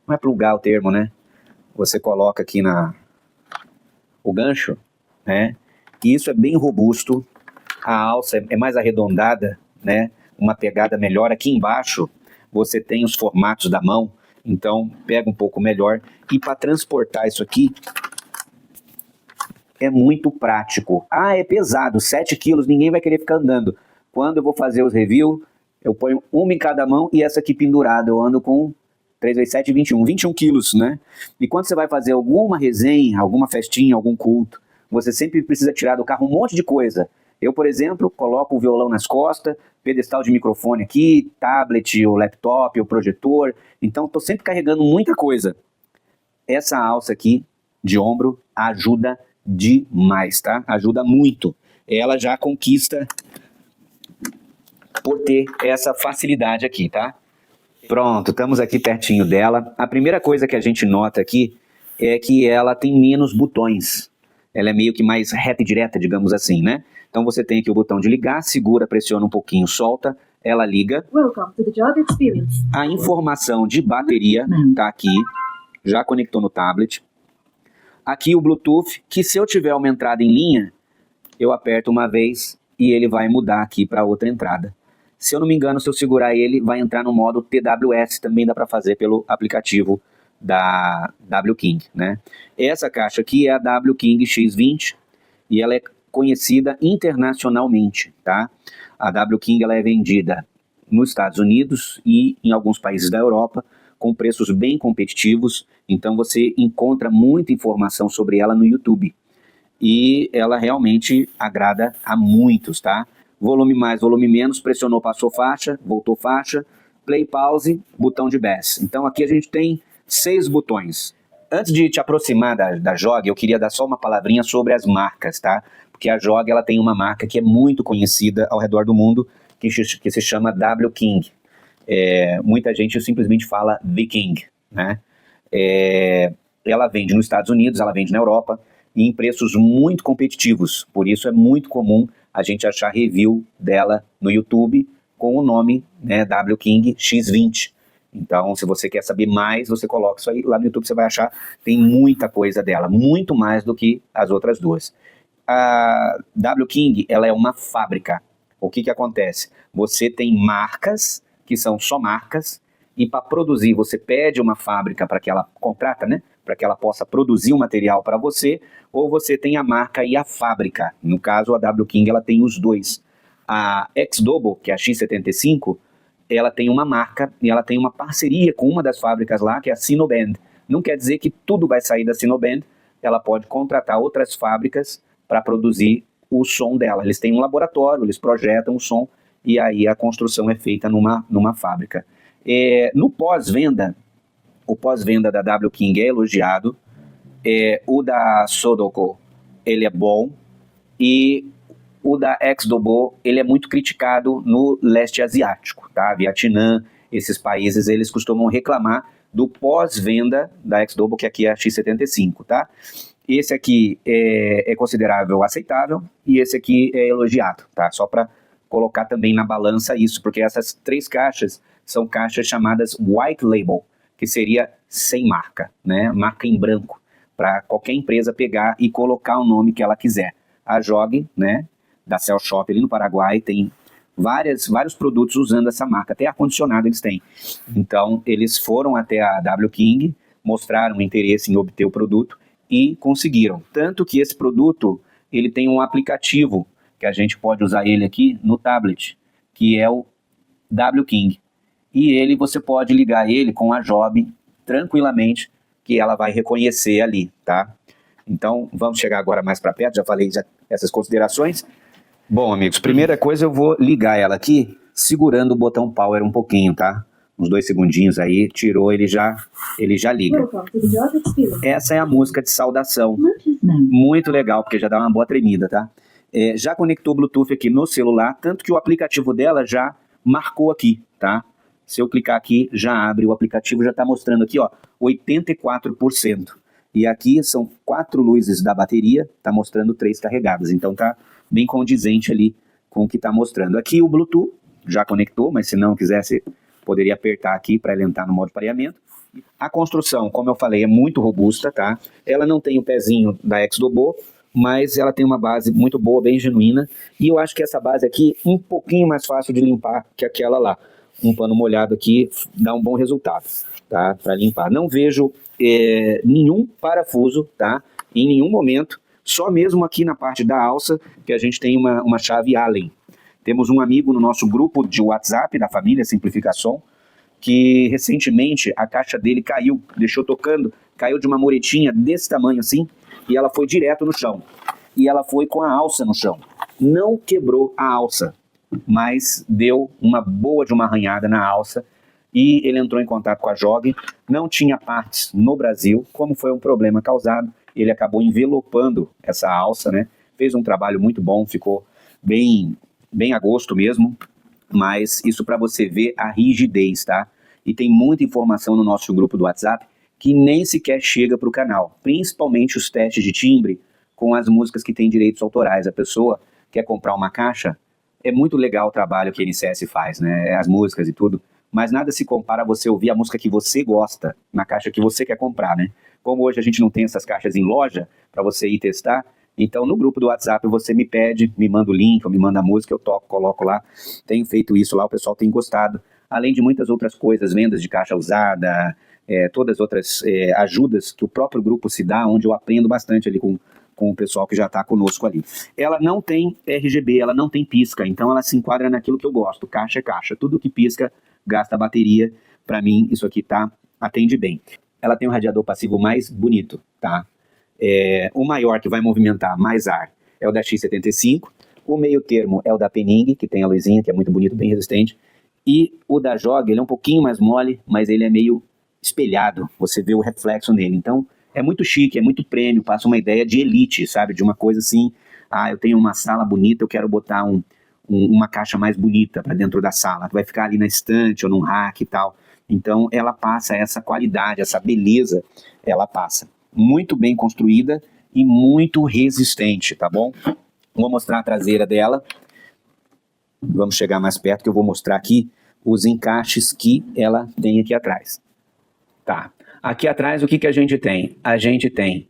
Não é plugar o termo, né? Você coloca aqui o gancho, né? E isso é bem robusto, a alça é mais arredondada, né? Uma pegada melhor. Aqui embaixo você tem os formatos da mão, então pega um pouco melhor. E para transportar isso aqui é muito prático. É pesado, 7 quilos, ninguém vai querer ficar andando. Quando eu vou fazer os reviews, eu ponho uma em cada mão e essa aqui pendurada. Eu ando com 3 vezes 7, 21 quilos, né? E quando você vai fazer alguma resenha, alguma festinha, algum culto, você sempre precisa tirar do carro um monte de coisa. Eu, por exemplo, coloco o violão nas costas, pedestal de microfone aqui, tablet, o laptop, o projetor. Então, estou sempre carregando muita coisa. Essa alça aqui, de ombro, ajuda demais, tá? Ajuda muito. Ela já conquista por ter essa facilidade aqui, tá? Pronto, estamos aqui pertinho dela. A primeira coisa que a gente nota aqui é que ela tem menos botões. Ela é meio que mais reta e direta, digamos assim, né? Então você tem aqui o botão de ligar, segura, pressiona um pouquinho, solta, ela liga. Welcome to the Jog Experience. A informação de bateria está aqui, já conectou no tablet. Aqui o Bluetooth, que se eu tiver uma entrada em linha, eu aperto uma vez e ele vai mudar aqui para outra entrada. Se eu não me engano, se eu segurar ele, vai entrar no modo TWS, também dá para fazer pelo aplicativo da WKing, né? Essa caixa aqui é a WKing X20 e ela é conhecida internacionalmente, tá? A WKing ela é vendida nos Estados Unidos e em alguns países da Europa com preços bem competitivos, então você encontra muita informação sobre ela no YouTube e ela realmente agrada a muitos, tá? Volume mais, volume menos, pressionou, passou faixa, voltou faixa, play, pause, botão de bass. Então aqui a gente tem 6 botões. Antes de te aproximar da Jog, eu queria dar só uma palavrinha sobre as marcas, tá? Porque a Jog ela tem uma marca que é muito conhecida ao redor do mundo, que se chama WKing. Muita gente simplesmente fala Viking, né? Ela vende nos Estados Unidos, ela vende na Europa, e em preços muito competitivos. Por isso é muito comum a gente achar review dela no YouTube com o nome, né, WKing X20. Então, se você quer saber mais, você coloca isso aí lá no YouTube, você vai achar, tem muita coisa dela, muito mais do que as outras duas. A WKing, ela é uma fábrica. O que acontece? Você tem marcas, que são só marcas, e para produzir, você pede uma fábrica para que ela contrata, né? Para que ela possa produzir o material para você, ou você tem a marca e a fábrica. No caso, a WKing, ela tem os dois. A X-Double, que é a X75, ela tem uma marca e ela tem uma parceria com uma das fábricas lá, que é a Sinoband. Não quer dizer que tudo vai sair da Sinoband, ela pode contratar outras fábricas para produzir o som dela. Eles têm um laboratório, eles projetam o som e aí a construção é feita numa fábrica. No pós-venda, o pós-venda da WKing é elogiado, o da Sodoko ele é bom e o da X-Double ele é muito criticado no leste asiático, tá? Vietnã, esses países eles costumam reclamar do pós-venda da X-Double, que aqui é a X75, tá? Esse aqui é considerável aceitável e esse aqui é elogiado, tá? Só para colocar também na balança isso, porque essas 3 caixas são caixas chamadas White Label, que seria sem marca, né? Marca em branco, para qualquer empresa pegar e colocar o nome que ela quiser. A Jog, né, da Cell Shop ali no Paraguai, tem vários produtos usando essa marca, até ar-condicionado eles têm. Então, eles foram até a WKing, mostraram interesse em obter o produto e conseguiram. Tanto que esse produto, ele tem um aplicativo, que a gente pode usar ele aqui no tablet, que é o WKing. E você pode ligar ele com a Job tranquilamente, que ela vai reconhecer ali, tá? Então, vamos chegar agora mais para perto, já falei essas considerações. Bom, amigos, primeira coisa eu vou ligar ela aqui, segurando o botão Power um pouquinho, tá? Uns 2 segundinhos aí, tirou, ele já liga. Welcome to the Jog Experience. Essa é a música de saudação, muito legal, porque já dá uma boa tremida, tá? Já conectou o Bluetooth aqui no celular, tanto que o aplicativo dela já marcou aqui, tá? Se eu clicar aqui, já abre, o aplicativo já está mostrando aqui, ó, 84%. E aqui são 4 luzes da bateria, está mostrando 3 carregadas, então tá bem condizente ali com o que está mostrando. Aqui o Bluetooth já conectou, mas se não quisesse, poderia apertar aqui para ele entrar no modo de pareamento. A construção, como eu falei, é muito robusta, tá? Ela não tem o pezinho da X-Double, mas ela tem uma base muito boa, bem genuína, e eu acho que essa base aqui um pouquinho mais fácil de limpar que aquela lá. Um pano molhado aqui dá um bom resultado, tá? Para limpar. Não vejo nenhum parafuso, tá? Em nenhum momento, só mesmo aqui na parte da alça, que a gente tem uma chave Allen. Temos um amigo no nosso grupo de WhatsApp da família Simplificação, que recentemente a caixa dele caiu, deixou tocando, caiu de uma muretinha desse tamanho assim, e ela foi direto no chão. E ela foi com a alça no chão. Não quebrou a alça, mas deu uma boa de uma arranhada na alça e ele entrou em contato com a Jog, não tinha partes no Brasil, como foi um problema causado, ele acabou envelopando essa alça, né? Fez um trabalho muito bom, ficou bem a gosto mesmo, mas isso para você ver a rigidez, tá? E tem muita informação no nosso grupo do WhatsApp que nem sequer chega para o canal, principalmente os testes de timbre com as músicas que têm direitos autorais. A pessoa quer comprar uma caixa, é muito legal o trabalho que a NCS faz, né? As músicas e tudo, mas nada se compara a você ouvir a música que você gosta na caixa que você quer comprar, né? Como hoje a gente não tem essas caixas em loja para você ir testar, então no grupo do WhatsApp você me pede, me manda o link, ou me manda a música, eu toco, coloco lá. Tenho feito isso lá, o pessoal tem gostado. Além de muitas outras coisas, vendas de caixa usada, todas as outras ajudas que o próprio grupo se dá, onde eu aprendo bastante ali com o pessoal que já está conosco ali. Ela não tem RGB, ela não tem pisca, então ela se enquadra naquilo que eu gosto. Caixa é caixa, tudo que pisca gasta bateria. Para mim, isso aqui atende bem. Ela tem um radiador passivo mais bonito, tá? O maior, que vai movimentar mais ar, é o da X75. O meio termo é o da Pening, que tem a luzinha, que é muito bonito, bem resistente. E o da Jog, ele é um pouquinho mais mole, mas ele é meio espelhado. Você vê o reflexo nele. Então, é muito chique, é muito prêmio, passa uma ideia de elite, sabe? De uma coisa assim, eu tenho uma sala bonita, eu quero botar uma caixa mais bonita para dentro da sala, que vai ficar ali na estante ou num rack e tal. Então, ela passa essa qualidade, essa beleza, ela passa. Muito bem construída e muito resistente, tá bom? Vou mostrar a traseira dela. Vamos chegar mais perto que eu vou mostrar aqui os encaixes que ela tem aqui atrás. Tá. Aqui atrás o que a gente tem? A gente tem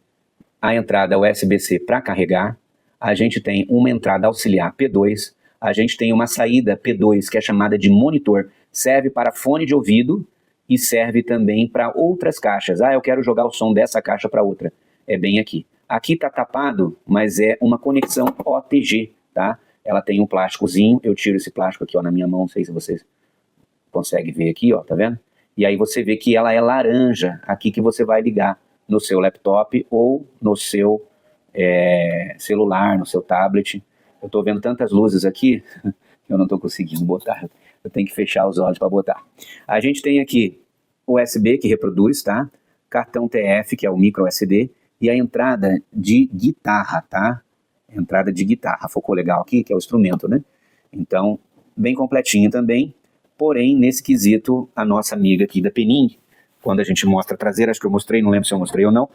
a entrada USB-C para carregar, a gente tem uma entrada auxiliar P2, a gente tem uma saída P2 que é chamada de monitor, serve para fone de ouvido e serve também para outras caixas. Eu quero jogar o som dessa caixa para outra. É bem aqui. Aqui está tapado, mas é uma conexão OTG, tá? Ela tem um plásticozinho, eu tiro esse plástico aqui, ó, na minha mão, não sei se vocês conseguem ver aqui, ó, tá vendo? E aí você vê que ela é laranja, aqui que você vai ligar no seu laptop ou no seu celular, no seu tablet. Eu estou vendo tantas luzes aqui, eu não estou conseguindo botar. Eu tenho que fechar os olhos para botar. A gente tem aqui USB que reproduz, tá? Cartão TF, que é o micro SD, e a entrada de guitarra, tá? Entrada de guitarra. Focou legal aqui, que é o instrumento, né? Então, bem completinho também. Porém, nesse quesito, a nossa amiga aqui da Pening, quando a gente mostra a traseira, acho que eu mostrei, não lembro se eu mostrei ou não.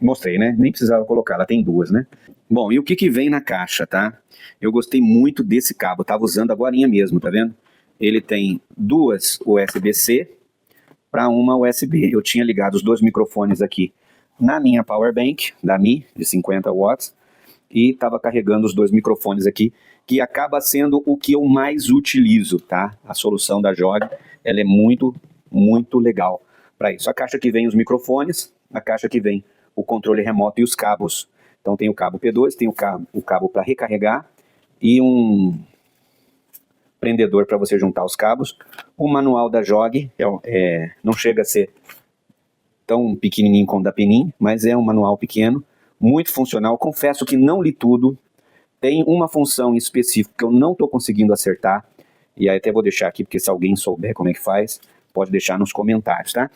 Mostrei, né? Nem precisava colocar, ela tem duas, né? Bom, e o que vem na caixa, tá? Eu gostei muito desse cabo, tava usando agorinha mesmo, tá vendo? Ele tem duas USB-C para uma USB. Eu tinha ligado os dois microfones aqui na minha power bank, da Mi, de 50 watts, e estava carregando os dois microfones aqui, que acaba sendo o que eu mais utilizo, tá? A solução da Jog, ela é muito, muito legal para isso. A caixa que vem os microfones, a caixa que vem o controle remoto e os cabos. Então tem o cabo P2, tem o cabo para recarregar e um prendedor para você juntar os cabos. O manual da Jog não chega a ser tão pequenininho como o da Pening, mas é um manual pequeno, muito funcional. Confesso que não li tudo. Tem uma função específica que eu não estou conseguindo acertar, e aí até vou deixar aqui, porque se alguém souber como é que faz, pode deixar nos comentários, tá?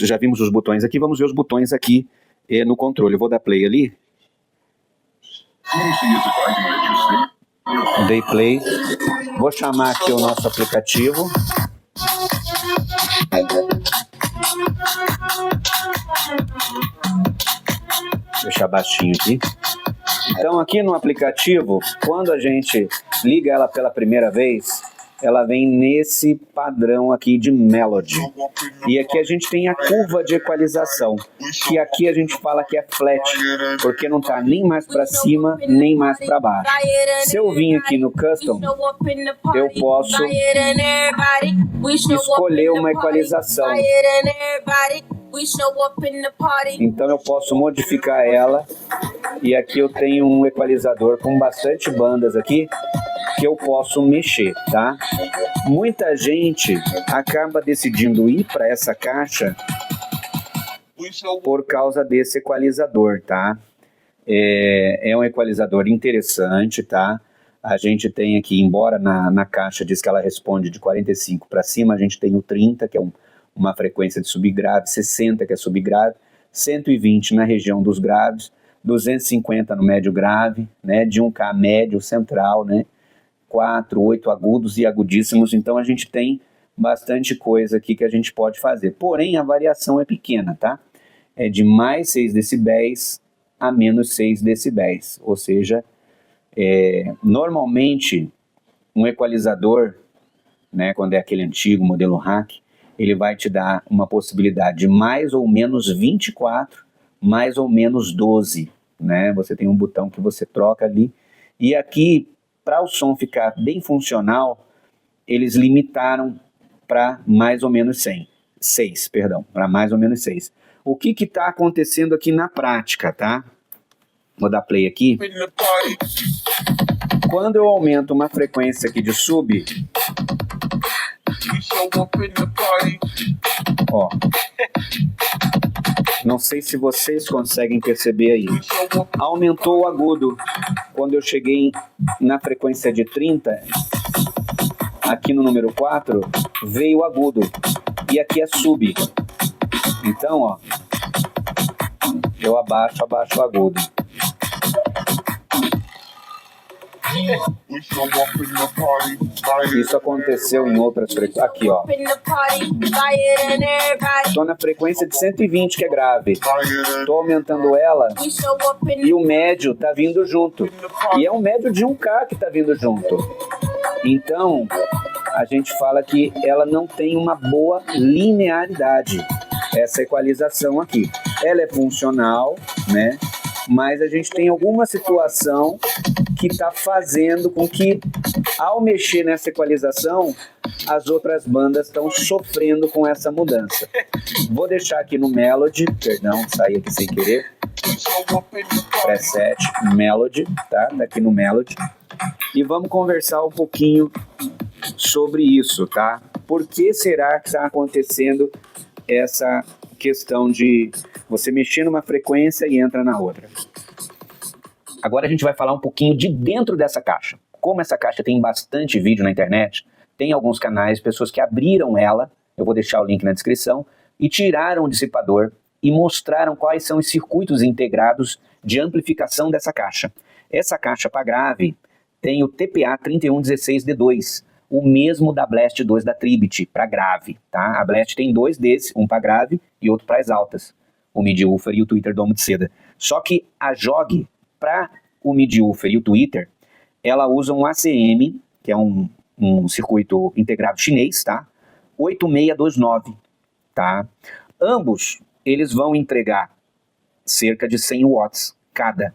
Já vimos os botões aqui, vamos ver os botões aqui no controle. Eu vou dar play ali. Dei play. Vou chamar aqui o nosso aplicativo. Deixar baixinho aqui. Então aqui no aplicativo, quando a gente liga ela pela primeira vez, ela vem nesse padrão aqui de Melody. E aqui a gente tem a curva de equalização, que aqui a gente fala que é flat, porque não está nem mais para cima, nem mais para baixo. Se eu vim aqui no Custom, eu posso escolher uma equalização. Então eu posso modificar ela, e aqui eu tenho um equalizador com bastante bandas aqui, que eu posso mexer, tá? Muita gente acaba decidindo ir para essa caixa por causa desse equalizador, tá? É um equalizador interessante, tá? A gente tem aqui, embora na caixa diz que ela responde de 45 para cima, a gente tem o 30, que é uma frequência de subgrave, 60, que é subgrave, 120 na região dos graves, 250 no médio grave, né? De 1K médio central, né? 4, 8 agudos e agudíssimos. Então a gente tem bastante coisa aqui que a gente pode fazer. Porém, a variação é pequena, tá? É de mais 6 decibéis a menos 6 decibéis. Ou seja, normalmente um equalizador, né, quando é aquele antigo modelo rack, ele vai te dar uma possibilidade de mais ou menos 24, mais ou menos 12, né? Você tem um botão que você troca ali. E aqui, para o som ficar bem funcional, eles limitaram para mais ou menos 6, para mais ou menos 6. O que está acontecendo aqui na prática, tá? Vou dar play aqui. Quando eu aumento uma frequência aqui de sub, ó, não sei se vocês conseguem perceber aí, aumentou o agudo. Quando eu cheguei na frequência de 30, aqui no número 4, veio o agudo, e aqui é sub. Então, ó, eu abaixo o agudo. Isso aconteceu em outras frequências. Aqui, ó. Estou na frequência de 120, que é grave. Estou aumentando ela e o médio está vindo junto. E é um médio de 1K que está vindo junto. Então, a gente fala que ela não tem uma boa linearidade, essa equalização aqui. Ela é funcional, né? Mas a gente tem alguma situação que está fazendo com que, ao mexer nessa equalização, as outras bandas estão sofrendo com essa mudança. Vou deixar aqui no Melody, perdão, saí aqui sem querer, preset Melody, tá? Tá aqui no Melody. E vamos conversar um pouquinho sobre isso, tá? Por que será que está acontecendo essa questão de você mexer numa frequência e entra na outra? Agora a gente vai falar um pouquinho de dentro dessa caixa. Como essa caixa tem bastante vídeo na internet, tem alguns canais, pessoas que abriram ela, eu vou deixar o link na descrição, e tiraram o dissipador e mostraram quais são os circuitos integrados de amplificação dessa caixa. Essa caixa para grave tem o TPA 3116D2, o mesmo da Blast 2 da Tribit, para grave, tá? A Blast tem 2 desse, um para grave e outro para as altas, o mid-woofer e o tweeter domo de seda. Só que a JOG, para o mid-woofer e o tweeter, ela usa um ACM, que é um circuito integrado chinês, tá? 8629, tá? Ambos, eles vão entregar cerca de 100 watts cada,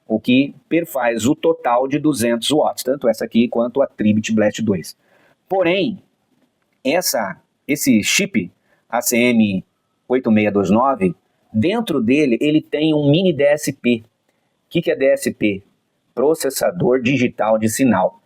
o que perfaz o total de 200 watts, tanto essa aqui quanto a Tribit Blast 2. Porém, esse chip ACM 8629, dentro dele, ele tem um mini DSP. O que é DSP? Processador digital de sinal.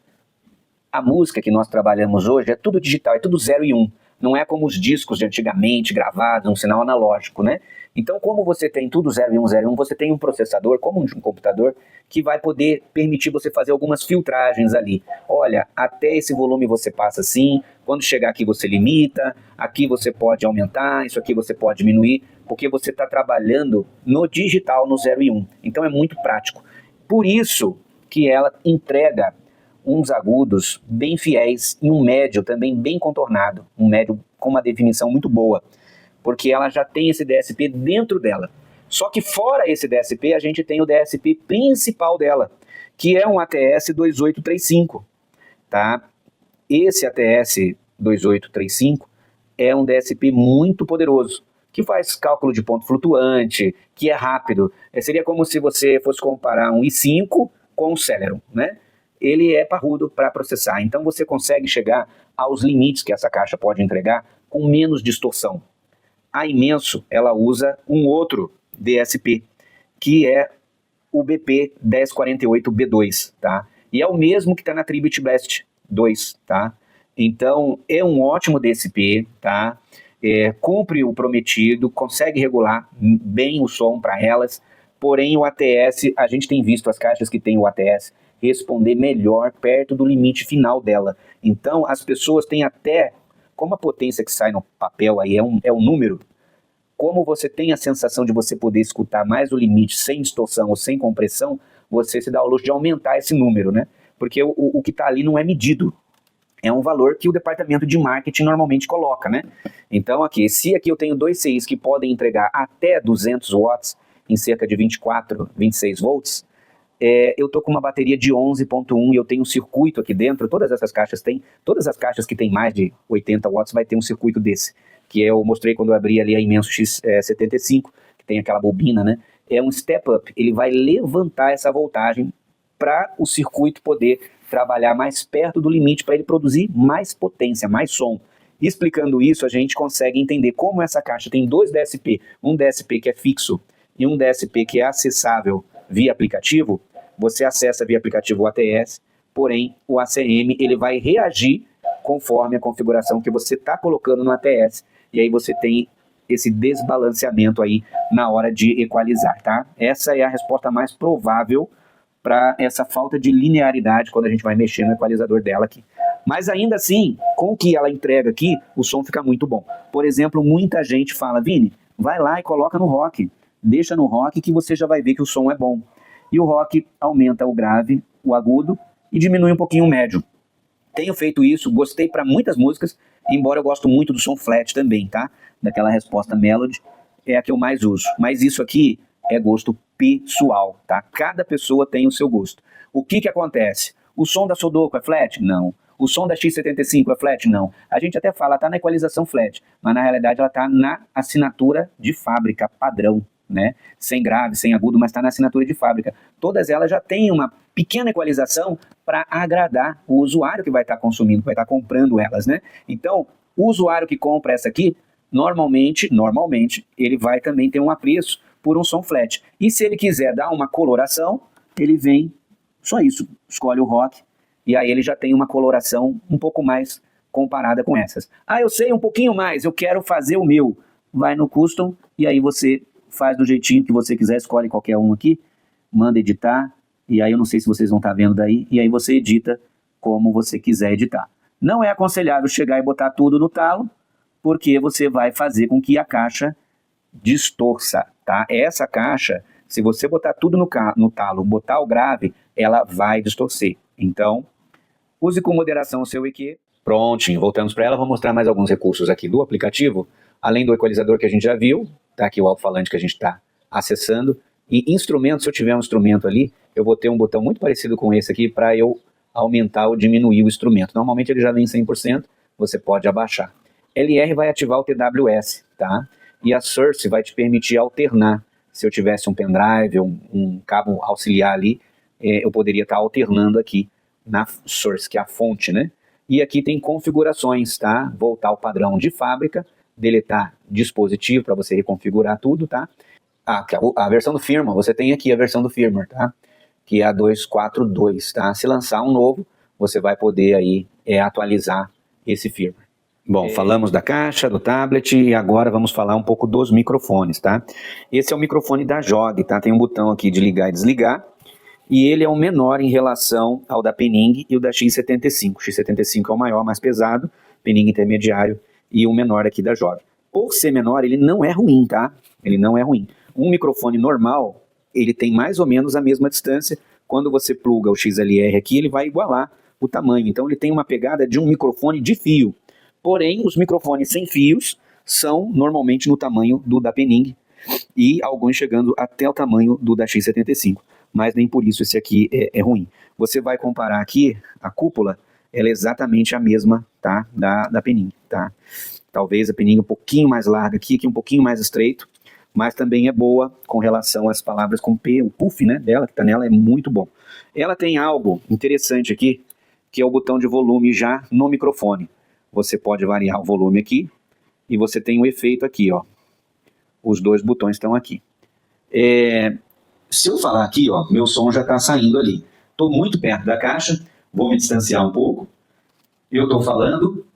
A música que nós trabalhamos hoje é tudo digital, é tudo 0 e 1. Não é como os discos de antigamente, gravados, um sinal analógico, né? Então, como você tem tudo 0 e 1, 0 e 1, você tem um processador, como um computador, que vai poder permitir você fazer algumas filtragens ali. Olha, até esse volume você passa assim, quando chegar aqui você limita, aqui você pode aumentar, isso aqui você pode diminuir, porque você está trabalhando no digital, no 0 e 1. Então é muito prático. Por isso que ela entrega uns agudos bem fiéis e um médio também bem contornado, um médio com uma definição muito boa, porque ela já tem esse DSP dentro dela. Só que fora esse DSP, a gente tem o DSP principal dela, que é um ATS 2835, tá? Esse ATS 2835 é um DSP muito poderoso, que faz cálculo de ponto flutuante, que é rápido. Seria como se você fosse comparar um i5 com um Celeron, né? Ele é parrudo para processar, então você consegue chegar aos limites que essa caixa pode entregar com menos distorção. A Imenso, ela usa um outro DSP, que é o BP 1048B2, tá? E é o mesmo que está na Tribit Blast 2, tá? Então, é um ótimo DSP, tá? Cumpre o prometido, consegue regular bem o som para elas, porém o ATS, a gente tem visto as caixas que tem o ATS responder melhor perto do limite final dela. Então, as pessoas têm até, como a potência que sai no papel aí é um número, como você tem a sensação de você poder escutar mais o limite sem distorção ou sem compressão, você se dá ao luxo de aumentar esse número, né? Porque o que está ali não é medido. É um valor que o departamento de marketing normalmente coloca, né? Então aqui, se aqui eu tenho 2 CIs que podem entregar até 200 watts, em cerca de 24, 26 volts, eu tô com uma bateria de 11.1 e eu tenho um circuito aqui dentro, todas essas caixas têm, todas as caixas que tem mais de 80 watts vai ter um circuito desse, que eu mostrei quando eu abri ali a Imenso X75, que tem aquela bobina, né? É um step-up, ele vai levantar essa voltagem para o circuito poder trabalhar mais perto do limite, para ele produzir mais potência, mais som. Explicando isso, a gente consegue entender como essa caixa tem dois DSP, um DSP que é fixo e um DSP que é acessável via aplicativo. Você acessa via aplicativo o ATS, porém o ACM ele vai reagir conforme a configuração que você está colocando no ATS, e aí você tem esse desbalanceamento aí na hora de equalizar, tá? Essa é a resposta mais provável para essa falta de linearidade quando a gente vai mexer no equalizador dela aqui. Mas ainda assim, com o que ela entrega aqui, o som fica muito bom. Por exemplo, muita gente fala, Vini, vai lá e coloca no rock, deixa no rock que você já vai ver que o som é bom. E o rock aumenta o grave, o agudo e diminui um pouquinho o médio. Tenho feito isso, gostei para muitas músicas, embora eu gosto muito do som flat também, tá? Daquela resposta melody, é a que eu mais uso. Mas isso aqui é gosto pessoal, tá? Cada pessoa tem o seu gosto. O que acontece? O som da Sudoku é flat? Não. O som da X75 é flat? Não. A gente até fala, tá na equalização flat, mas na realidade ela tá na assinatura de fábrica, padrão, né? Sem grave, sem agudo, mas tá na assinatura de fábrica. Todas elas já têm uma pequena equalização para agradar o usuário que vai estar consumindo, que vai estar comprando elas, né? Então, o usuário que compra essa aqui, normalmente, ele vai também ter um apreço por um som flat. E se ele quiser dar uma coloração, ele vem, só isso, escolhe o rock, e aí ele já tem uma coloração um pouco mais comparada com essas. Ah, eu sei um pouquinho mais, eu quero fazer o meu. Vai no Custom, e aí você faz do jeitinho que você quiser, escolhe qualquer um aqui, manda editar, e aí eu não sei se vocês vão estar vendo daí, e aí você edita como você quiser editar. Não é aconselhável chegar e botar tudo no talo, porque você vai fazer com que a caixa distorça, tá? Essa caixa, se você botar tudo no talo, botar o grave, ela vai distorcer. Então, use com moderação o seu EQ. Prontinho, voltamos para ela. Vou mostrar mais alguns recursos aqui do aplicativo, além do equalizador que a gente já viu, tá aqui o alto-falante que a gente está acessando, e instrumento, se eu tiver um instrumento ali, eu vou ter um botão muito parecido com esse aqui para eu aumentar ou diminuir o instrumento. Normalmente ele já vem 100%, você pode abaixar. LR vai ativar o TWS, tá? E a Source vai te permitir alternar. Se eu tivesse um pendrive ou um cabo auxiliar ali, eu poderia estar alternando aqui na Source, que é a fonte, né? E aqui tem configurações, tá? Voltar ao padrão de fábrica, deletar dispositivo para você reconfigurar tudo, tá? A versão do firmware, você tem aqui a versão do firmware, tá? Que é a 242, tá? Se lançar um novo, você vai poder aí atualizar esse firmware. Bom, falamos da caixa, do tablet, e agora vamos falar um pouco dos microfones, tá? Esse é o microfone da Jog, tá? Tem um botão aqui de ligar e desligar, e ele é o menor em relação ao da Pening e o da X75. O X75 é o maior, mais pesado, Pening intermediário e o menor aqui da Jog. Por ser menor, ele não é ruim, tá? Ele não é ruim. Um microfone normal, ele tem mais ou menos a mesma distância. Quando você pluga o XLR aqui, ele vai igualar o tamanho. Então ele tem uma pegada de um microfone de fio. Porém, os microfones sem fios são normalmente no tamanho do da Pening e alguns chegando até o tamanho do da X75. Mas nem por isso esse aqui é ruim. Você vai comparar aqui, a cúpula, ela é exatamente a mesma, tá, da Pening, tá? Talvez a Pening um pouquinho mais larga aqui um pouquinho mais estreito, mas também é boa com relação às palavras com P, o puff, né, dela, que tá nela, é muito bom. Ela tem algo interessante aqui, que é o botão de volume já no microfone. Você pode variar o volume aqui, e você tem um efeito aqui, ó. Os dois botões estão aqui. Se eu falar aqui, ó, meu som já está saindo ali. Estou muito perto da caixa, vou me distanciar um pouco. Eu estou falando,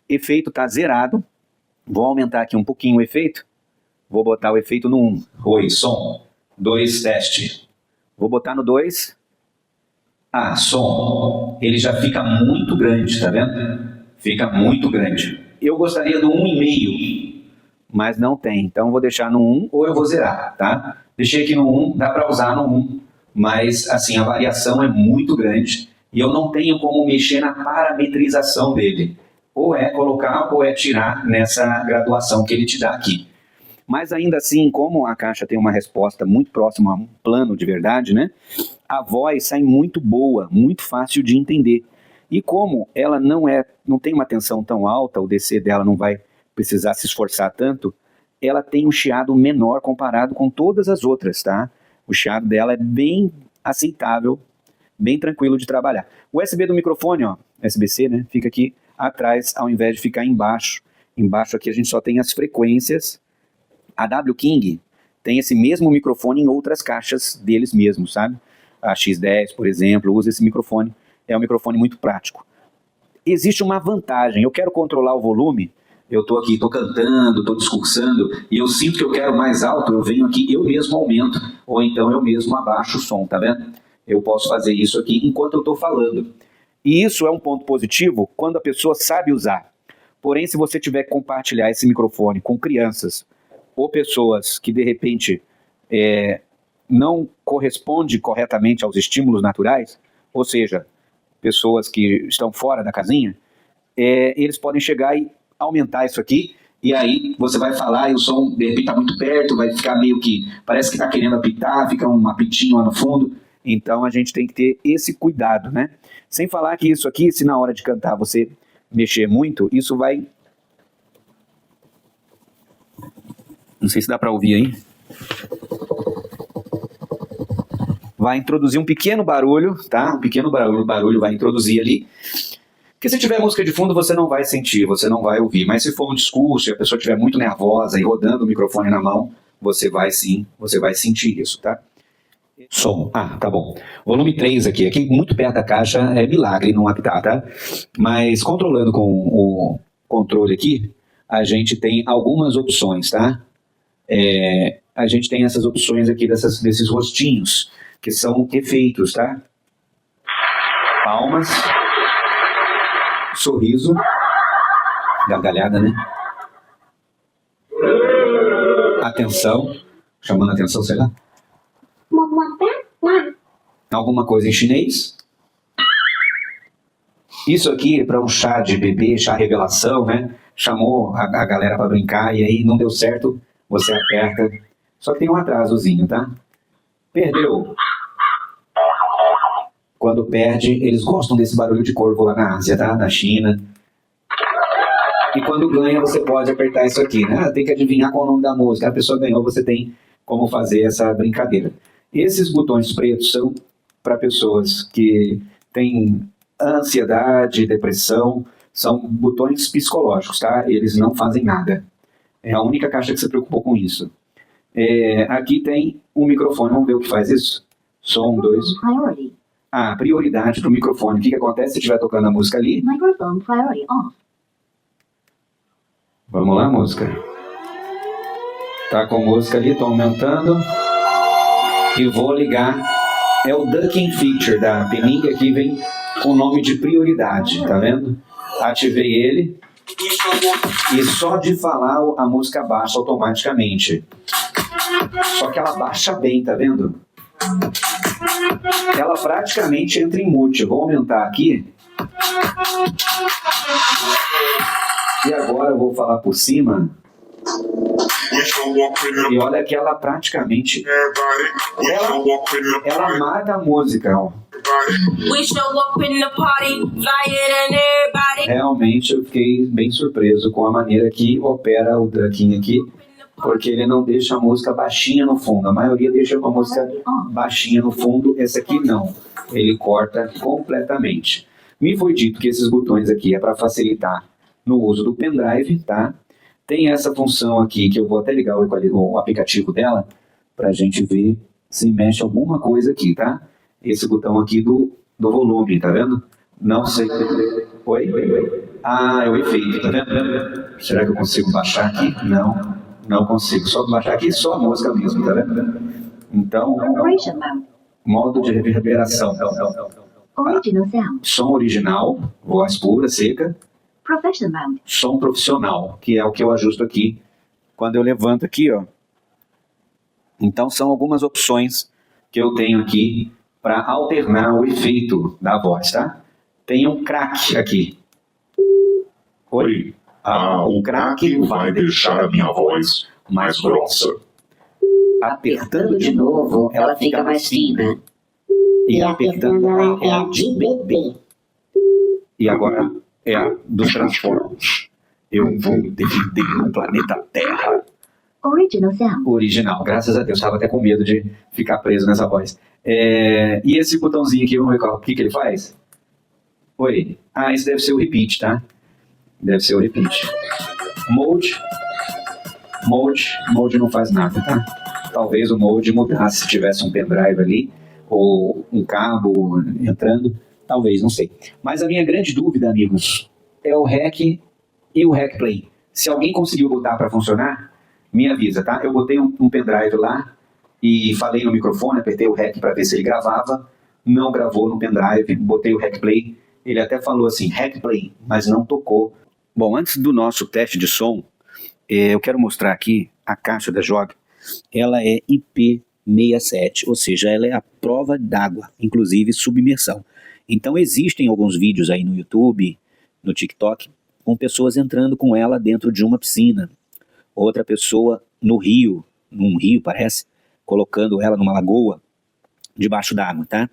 efeito está zerado. Vou aumentar aqui um pouquinho o efeito. Vou botar o efeito no 1. Oi, som. 2, teste. Vou botar no 2. Som. Ele já fica muito grande, tá vendo? Fica muito grande. Eu gostaria do 1,5, mas não tem. Então vou deixar no 1 ou eu vou zerar, tá? Deixei aqui no 1, dá para usar no 1, mas assim, a variação é muito grande e eu não tenho como mexer na parametrização dele. Ou é colocar ou é tirar nessa graduação que ele te dá aqui. Mas ainda assim, como a caixa tem uma resposta muito próxima a um plano de verdade, né? A voz sai muito boa, muito fácil de entender. E como ela não tem uma tensão tão alta, o DC dela não vai precisar se esforçar tanto, ela tem um chiado menor comparado com todas as outras, tá? O chiado dela é bem aceitável, bem tranquilo de trabalhar. O USB do microfone, ó, USB-C, né? Fica aqui atrás, ao invés de ficar embaixo. Embaixo aqui a gente só tem as frequências. A W-King tem esse mesmo microfone em outras caixas deles mesmos, sabe? A X10, por exemplo, usa esse microfone. É um microfone muito prático. Existe uma vantagem. Eu quero controlar o volume. Eu estou aqui, estou cantando, estou discursando, e eu sinto que eu quero mais alto, eu venho aqui, eu mesmo aumento, ou então eu mesmo abaixo o som, tá vendo? Eu posso fazer isso aqui enquanto eu estou falando. E isso é um ponto positivo quando a pessoa sabe usar. Porém, se você tiver que compartilhar esse microfone com crianças, ou pessoas que de repente não correspondem corretamente aos estímulos naturais, ou seja, pessoas que estão fora da casinha, eles podem chegar e aumentar isso aqui, e aí você vai falar e o som de repente está muito perto, vai ficar meio que, parece que está querendo apitar, fica um apitinho lá no fundo. Então a gente tem que ter esse cuidado, né? Sem falar que isso aqui, se na hora de cantar você mexer muito, isso vai... Não sei se dá para ouvir aí. Vai introduzir um pequeno barulho, tá? Um pequeno barulho vai introduzir ali. Porque se tiver música de fundo, você não vai sentir, você não vai ouvir. Mas se for um discurso e a pessoa estiver muito nervosa e rodando o microfone na mão, você vai sim, você vai sentir isso, tá? Som. Ah, tá bom. Volume 3 aqui. Aqui muito perto da caixa é milagre não apitar, tá? Mas controlando com o controle aqui, a gente tem algumas opções, tá? A gente tem essas opções aqui desses rostinhos, que são efeitos, tá? Palmas. Sorriso, gargalhada, né? Atenção, chamando a atenção, sei lá. Alguma coisa em chinês. Isso aqui é para um chá de bebê, chá revelação, né? Chamou a galera para brincar e aí não deu certo, você aperta. Só que tem um atrasozinho, tá? Perdeu. Quando perde, eles gostam desse barulho de corvo lá na Ásia, tá? Na China. E quando ganha, você pode apertar isso aqui, né? Tem que adivinhar qual é o nome da música. A pessoa ganhou, você tem como fazer essa brincadeira. Esses botões pretos são para pessoas que têm ansiedade, depressão. São botões psicológicos, tá? Eles não fazem nada. É a única caixa que se preocupou com isso. Aqui tem um microfone. Vamos ver o que faz isso? Som 2. Priority. A prioridade do microfone. O que acontece se estiver tocando a música ali? Microphone priority off. Vamos lá, música. Tá com música ali, tô aumentando. E vou ligar. É o ducking feature da Peninga, que vem com o nome de prioridade, tá vendo? Ativei ele. E só de falar a música baixa automaticamente. Só que ela baixa bem, tá vendo? Ela praticamente entra em mute. Eu vou aumentar aqui. E agora eu vou falar por cima. E olha que ela praticamente... Ela mata a música, ó. Realmente eu fiquei bem surpreso com a maneira que opera o ducking aqui. Porque ele não deixa a música baixinha no fundo. A maioria deixa uma música baixinha no fundo. Esse aqui não. Ele corta completamente. Me foi dito que esses botões aqui é para facilitar no uso do pendrive, tá? Tem essa função aqui que eu vou até ligar o aplicativo dela para a gente ver se mexe alguma coisa aqui, tá? Esse botão aqui do volume, tá vendo? Não sei. Oi? Ah, é o efeito, tá vendo? Será que eu consigo baixar aqui? Não consigo. Só baixar aqui só a música mesmo, tá vendo? Então, modo de reverberação. Original sound. Som original, voz pura, seca. Professional mode. Som profissional, que é o que eu ajusto aqui quando eu levanto aqui, ó. Então são algumas opções que eu tenho aqui para alternar o efeito da voz, tá? Tem um crack aqui. Oi? O crack vai deixar a minha voz mais grossa. Apertando de novo, ela fica mais fina. e apertando ela é a de bebê. E agora é a dos Transformers. Eu vou defender o planeta Terra. Original sound. Original, graças a Deus. Estava até com medo de ficar preso nessa voz. E esse botãozinho aqui, vamos ver o que ele faz? Oi. Ah, isso deve ser o repeat, tá? Deve ser o repeat. Mode não faz nada, tá? Talvez o mode mudasse se tivesse um pendrive ali, ou um cabo entrando, talvez, não sei. Mas a minha grande dúvida, amigos, é o REC e o REC Play. Se alguém conseguiu botar para funcionar, me avisa, tá? Eu botei um pendrive lá e falei no microfone, apertei o REC para ver se ele gravava, não gravou no pendrive, botei o REC Play, ele até falou assim, REC Play, mas não tocou. Bom, antes do nosso teste de som, eu quero mostrar aqui a caixa da JOG. Ela é IP67, ou seja, ela é a prova d'água, inclusive submersão. Então existem alguns vídeos aí no YouTube, no TikTok, com pessoas entrando com ela dentro de uma piscina. Outra pessoa num rio parece, colocando ela numa lagoa, debaixo d'água, tá?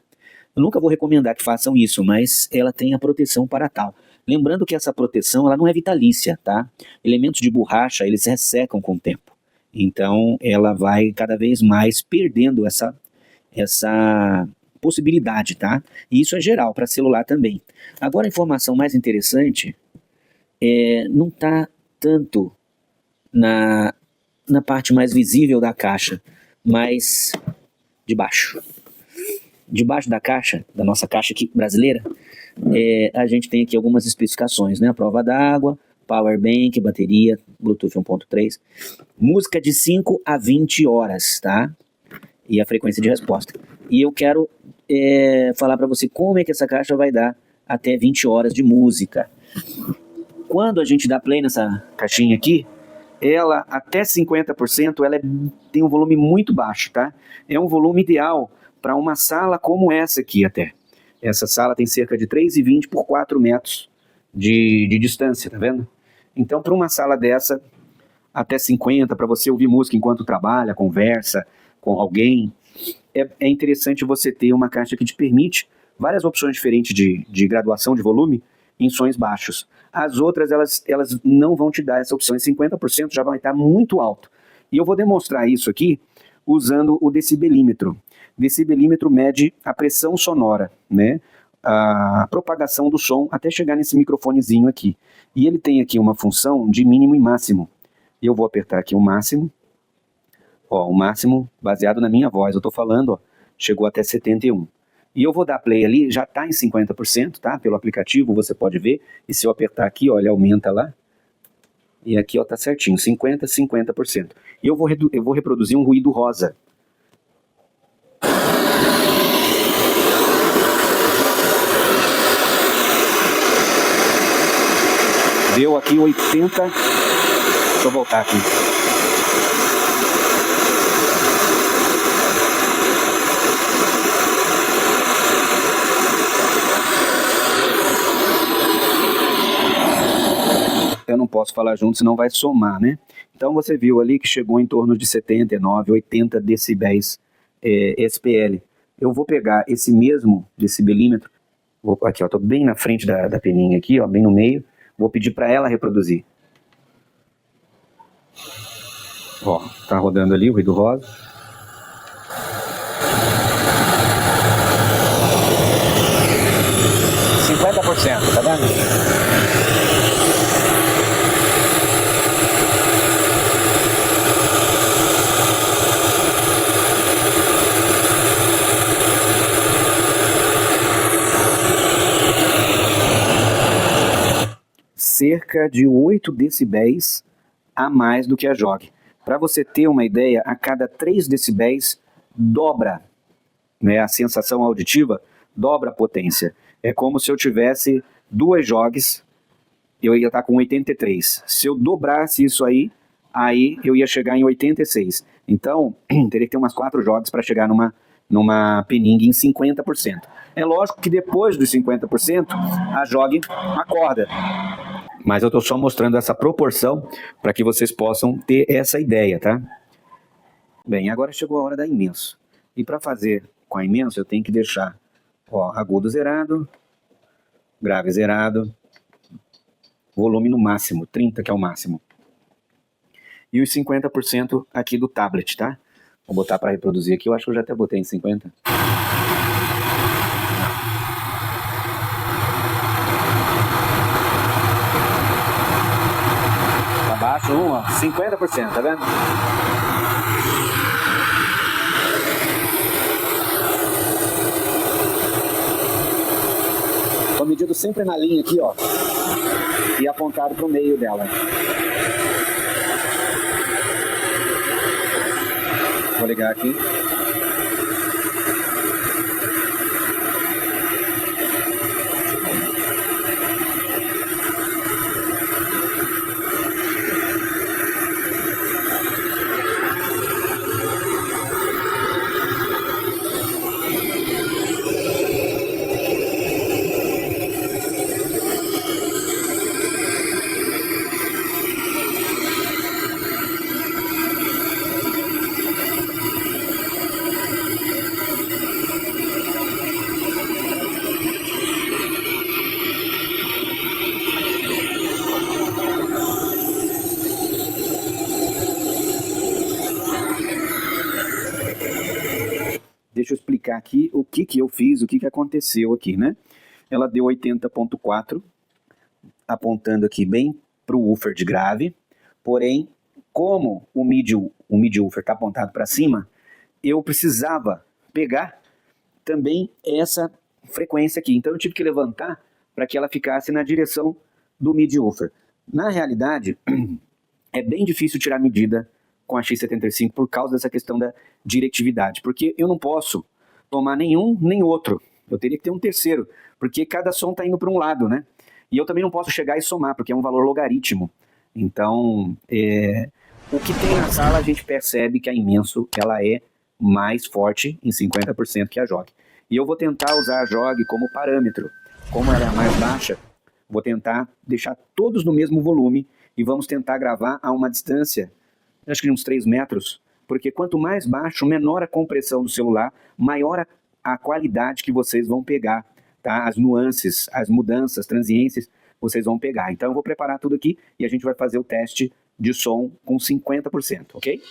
Eu nunca vou recomendar que façam isso, mas ela tem a proteção para tal. Lembrando que essa proteção ela não é vitalícia, tá? Elementos de borracha, eles ressecam com o tempo. Então, ela vai cada vez mais perdendo essa possibilidade, tá? E isso é geral para celular também. Agora, a informação mais interessante não está tanto na parte mais visível da caixa, mas debaixo. Debaixo da caixa, da nossa caixa aqui brasileira, a gente tem aqui algumas especificações, né? A prova d'água, power bank, bateria, Bluetooth 1.3, música de 5 a 20 horas, tá? E a frequência de resposta. E eu quero falar para você como é que essa caixa vai dar até 20 horas de música. Quando a gente dá play nessa caixinha aqui, ela até 50%, ela tem um volume muito baixo, tá? É um volume ideal para uma sala como essa aqui até. Essa sala tem cerca de 3,20 por 4 metros de distância, tá vendo? Então, para uma sala dessa, até 50, para você ouvir música enquanto trabalha, conversa com alguém, é interessante você ter uma caixa que te permite várias opções diferentes de graduação de volume em sons baixos. As outras, elas não vão te dar essa opção, e 50% já vai estar muito alto. E eu vou demonstrar isso aqui usando o decibelímetro. Decibelímetro mede a pressão sonora, né? A propagação do som até chegar nesse microfonezinho aqui. E ele tem aqui uma função de mínimo e máximo. Eu vou apertar aqui o máximo. Ó, o máximo baseado na minha voz. Eu estou falando, ó, chegou até 71. E eu vou dar play ali, já está em 50%, tá? Pelo aplicativo você pode ver. E se eu apertar aqui, ó, ele aumenta lá. E aqui, ó, tá certinho, 50%. E eu vou reproduzir um ruído rosa. Deu aqui 80. Deixa eu voltar aqui. Eu não posso falar junto, senão vai somar, né? Então você viu ali que chegou em torno de 79, 80 decibéis SPL. Eu vou pegar esse mesmo decibelímetro, aqui ó, tô bem na frente da peninha aqui, ó, bem no meio. Vou pedir para ela reproduzir. Ó, tá rodando ali o ruído rosa. Tá vendo? Cerca de 8 decibéis a mais do que a JOG. Para você ter uma ideia, a cada 3 decibéis dobra, né, a sensação auditiva, dobra a potência. É como se eu tivesse 2 JOGs, eu ia estar com 83. Se eu dobrasse isso aí eu ia chegar em 86. Então, teria que ter umas 4 JOGs para chegar numa peninga em 50%. É lógico que depois dos 50%, a JOG acorda. Mas eu estou só mostrando essa proporção para que vocês possam ter essa ideia, tá? Bem, agora chegou a hora da imenso. E para fazer com a imenso, eu tenho que deixar, ó, agudo zerado, grave zerado, volume no máximo, 30 que é o máximo. E os 50% aqui do tablet, tá? Vou botar para reproduzir aqui, eu acho que eu já até botei em 50. Abaixo, 50%, tá vendo? Tô medindo sempre na linha aqui, ó, e apontado pro meio dela. Vou ligar aqui. Deixa eu explicar aqui o que eu fiz, o que aconteceu aqui, né? Ela deu 80.4, apontando aqui bem para o woofer de grave, porém, como o mid woofer está apontado para cima, eu precisava pegar também essa frequência aqui. Então eu tive que levantar para que ela ficasse na direção do mid woofer. Na realidade, é bem difícil tirar medida com a X75 por causa dessa questão da diretividade, porque eu não posso tomar nenhum nem outro, eu teria que ter um terceiro, porque cada som está indo para um lado, né? E eu também não posso chegar e somar, porque é um valor logaritmo. Então, o que tem na sala a gente percebe que a Imenso ela é mais forte em 50% que a Jog. E eu vou tentar usar a Jog como parâmetro. Como ela é a mais baixa, vou tentar deixar todos no mesmo volume e vamos tentar gravar a uma distância, acho que de uns 3 metros, porque quanto mais baixo, menor a compressão do celular, maior a qualidade que vocês vão pegar, tá? As nuances, as mudanças, transiências, vocês vão pegar. Então eu vou preparar tudo aqui e a gente vai fazer o teste de som com 50%, ok?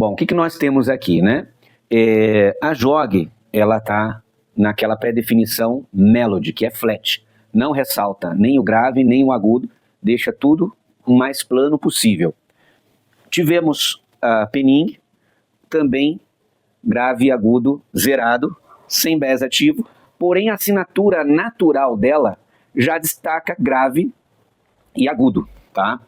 Bom, o que nós temos aqui, né? A JOG, ela está naquela pré-definição melody, que é flat. Não ressalta nem o grave, nem o agudo, deixa tudo o mais plano possível. Tivemos a Pening, também grave e agudo zerado, sem bass ativo, porém a assinatura natural dela já destaca grave e agudo, tá?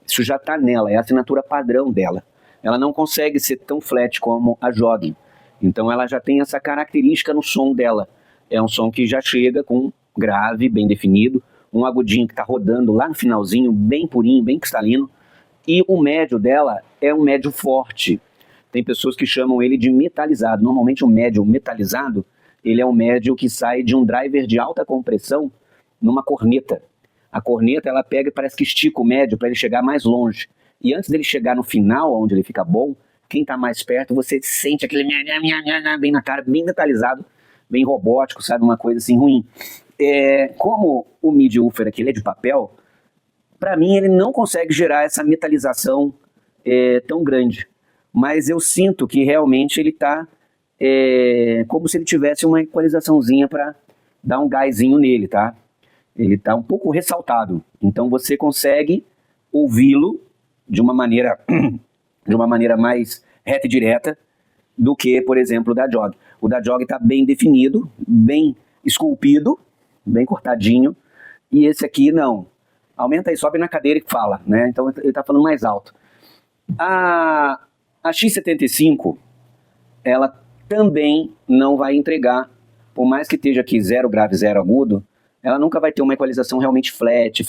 Isso já está nela, é a assinatura padrão dela. Ela não consegue ser tão flat como a JOG, então ela já tem essa característica no som dela. É um som que já chega com grave, bem definido, um agudinho que está rodando lá no finalzinho, bem purinho, bem cristalino, e o médio dela é um médio forte. Tem pessoas que chamam ele de metalizado. Normalmente o médio metalizado, ele é um médio que sai de um driver de alta compressão numa corneta. A corneta, ela pega e parece que estica o médio para ele chegar mais longe. E antes dele chegar no final, onde ele fica bom, quem está mais perto, você sente aquele bem na cara, bem metalizado, bem robótico, sabe? Uma coisa assim ruim. Como o midi woofer aqui ele é de papel, para mim ele não consegue gerar essa metalização tão grande. Mas eu sinto que realmente ele está como se ele tivesse uma equalizaçãozinha para dar um gásinho nele, tá? Ele está um pouco ressaltado. Então você consegue ouvi-lo de uma maneira mais reta e direta do que, por exemplo, o da JOG. O da JOG está bem definido, bem esculpido, bem cortadinho, e esse aqui não. Aumenta aí, sobe na cadeira e fala, né? Então ele está falando mais alto. A X75, ela também não vai entregar, por mais que esteja aqui 0 grave, 0 agudo, ela nunca vai ter uma equalização realmente flat.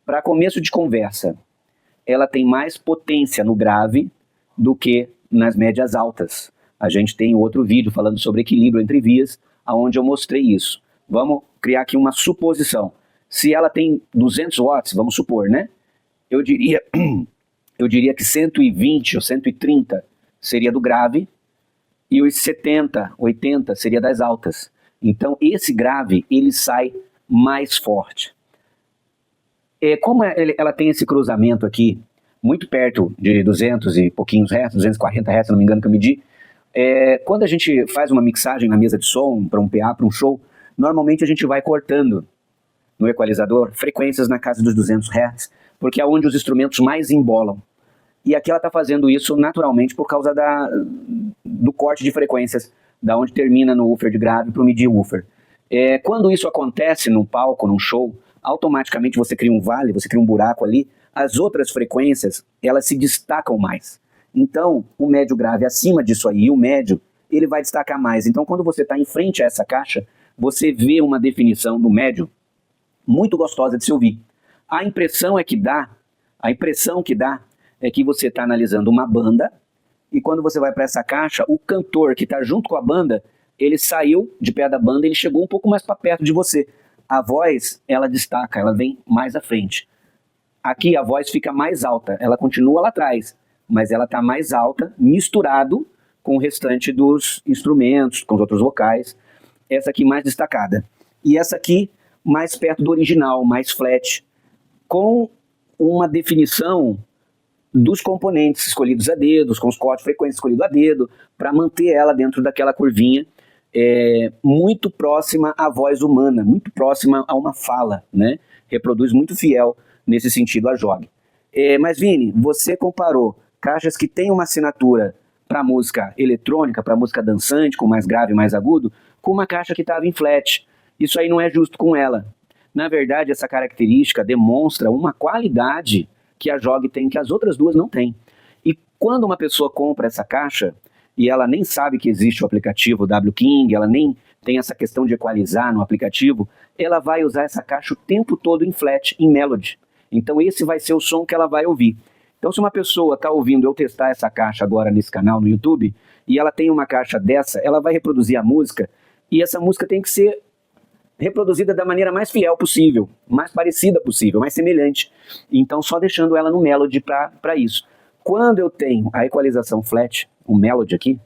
Para começo de conversa, ela tem mais potência no grave do que nas médias altas. A gente tem outro vídeo falando sobre equilíbrio entre vias, onde eu mostrei isso. Vamos criar aqui uma suposição. Se ela tem 200 watts, vamos supor, né? Eu diria que 120 ou 130 seria do grave e os 70, 80 seria das altas. Então esse grave, ele sai mais forte. Como ela tem esse cruzamento aqui, muito perto de 200 e pouquinhos hertz, 240 hertz, se não me engano que eu medi, quando a gente faz uma mixagem na mesa de som, para um PA, para um show, normalmente a gente vai cortando no equalizador frequências na casa dos 200 hertz, porque é onde os instrumentos mais embolam. E aqui ela está fazendo isso naturalmente por causa do corte de frequências, da onde termina no woofer de grave para o midi woofer. Quando isso acontece num palco, num show, automaticamente você cria um vale, você cria um buraco ali, as outras frequências, elas se destacam mais. Então, o médio grave acima disso aí, o médio, ele vai destacar mais. Então, quando você está em frente a essa caixa, você vê uma definição do médio muito gostosa de se ouvir. A impressão que dá é que você está analisando uma banda e quando você vai para essa caixa, o cantor que está junto com a banda, ele saiu de pé da banda, ele chegou um pouco mais para perto de você. A voz, ela destaca, ela vem mais à frente. Aqui a voz fica mais alta, ela continua lá atrás, mas ela está mais alta, misturado com o restante dos instrumentos, com os outros vocais. Essa aqui mais destacada. E essa aqui mais perto do original, mais flat, com uma definição dos componentes escolhidos a dedo, com os cortes de frequência escolhidos a dedo, para manter ela dentro daquela curvinha muito próxima à voz humana, muito próxima a uma fala, né? Reproduz muito fiel nesse sentido a JOG. Mas Vini, você comparou caixas que têm uma assinatura para música eletrônica, para música dançante, com mais grave e mais agudo, com uma caixa que estava em flat. Isso aí não é justo com ela. Na verdade, essa característica demonstra uma qualidade que a JOG tem, que as outras duas não têm. E quando uma pessoa compra essa caixa, e ela nem sabe que existe o aplicativo W-King, ela nem tem essa questão de equalizar no aplicativo, ela vai usar essa caixa o tempo todo em flat, em melody. Então esse vai ser o som que ela vai ouvir. Então se uma pessoa está ouvindo eu testar essa caixa agora nesse canal no YouTube, e ela tem uma caixa dessa, ela vai reproduzir a música, e essa música tem que ser reproduzida da maneira mais fiel possível, mais parecida possível, mais semelhante. Então só deixando ela no melody para isso. Quando eu tenho a equalização flat, o melody aqui,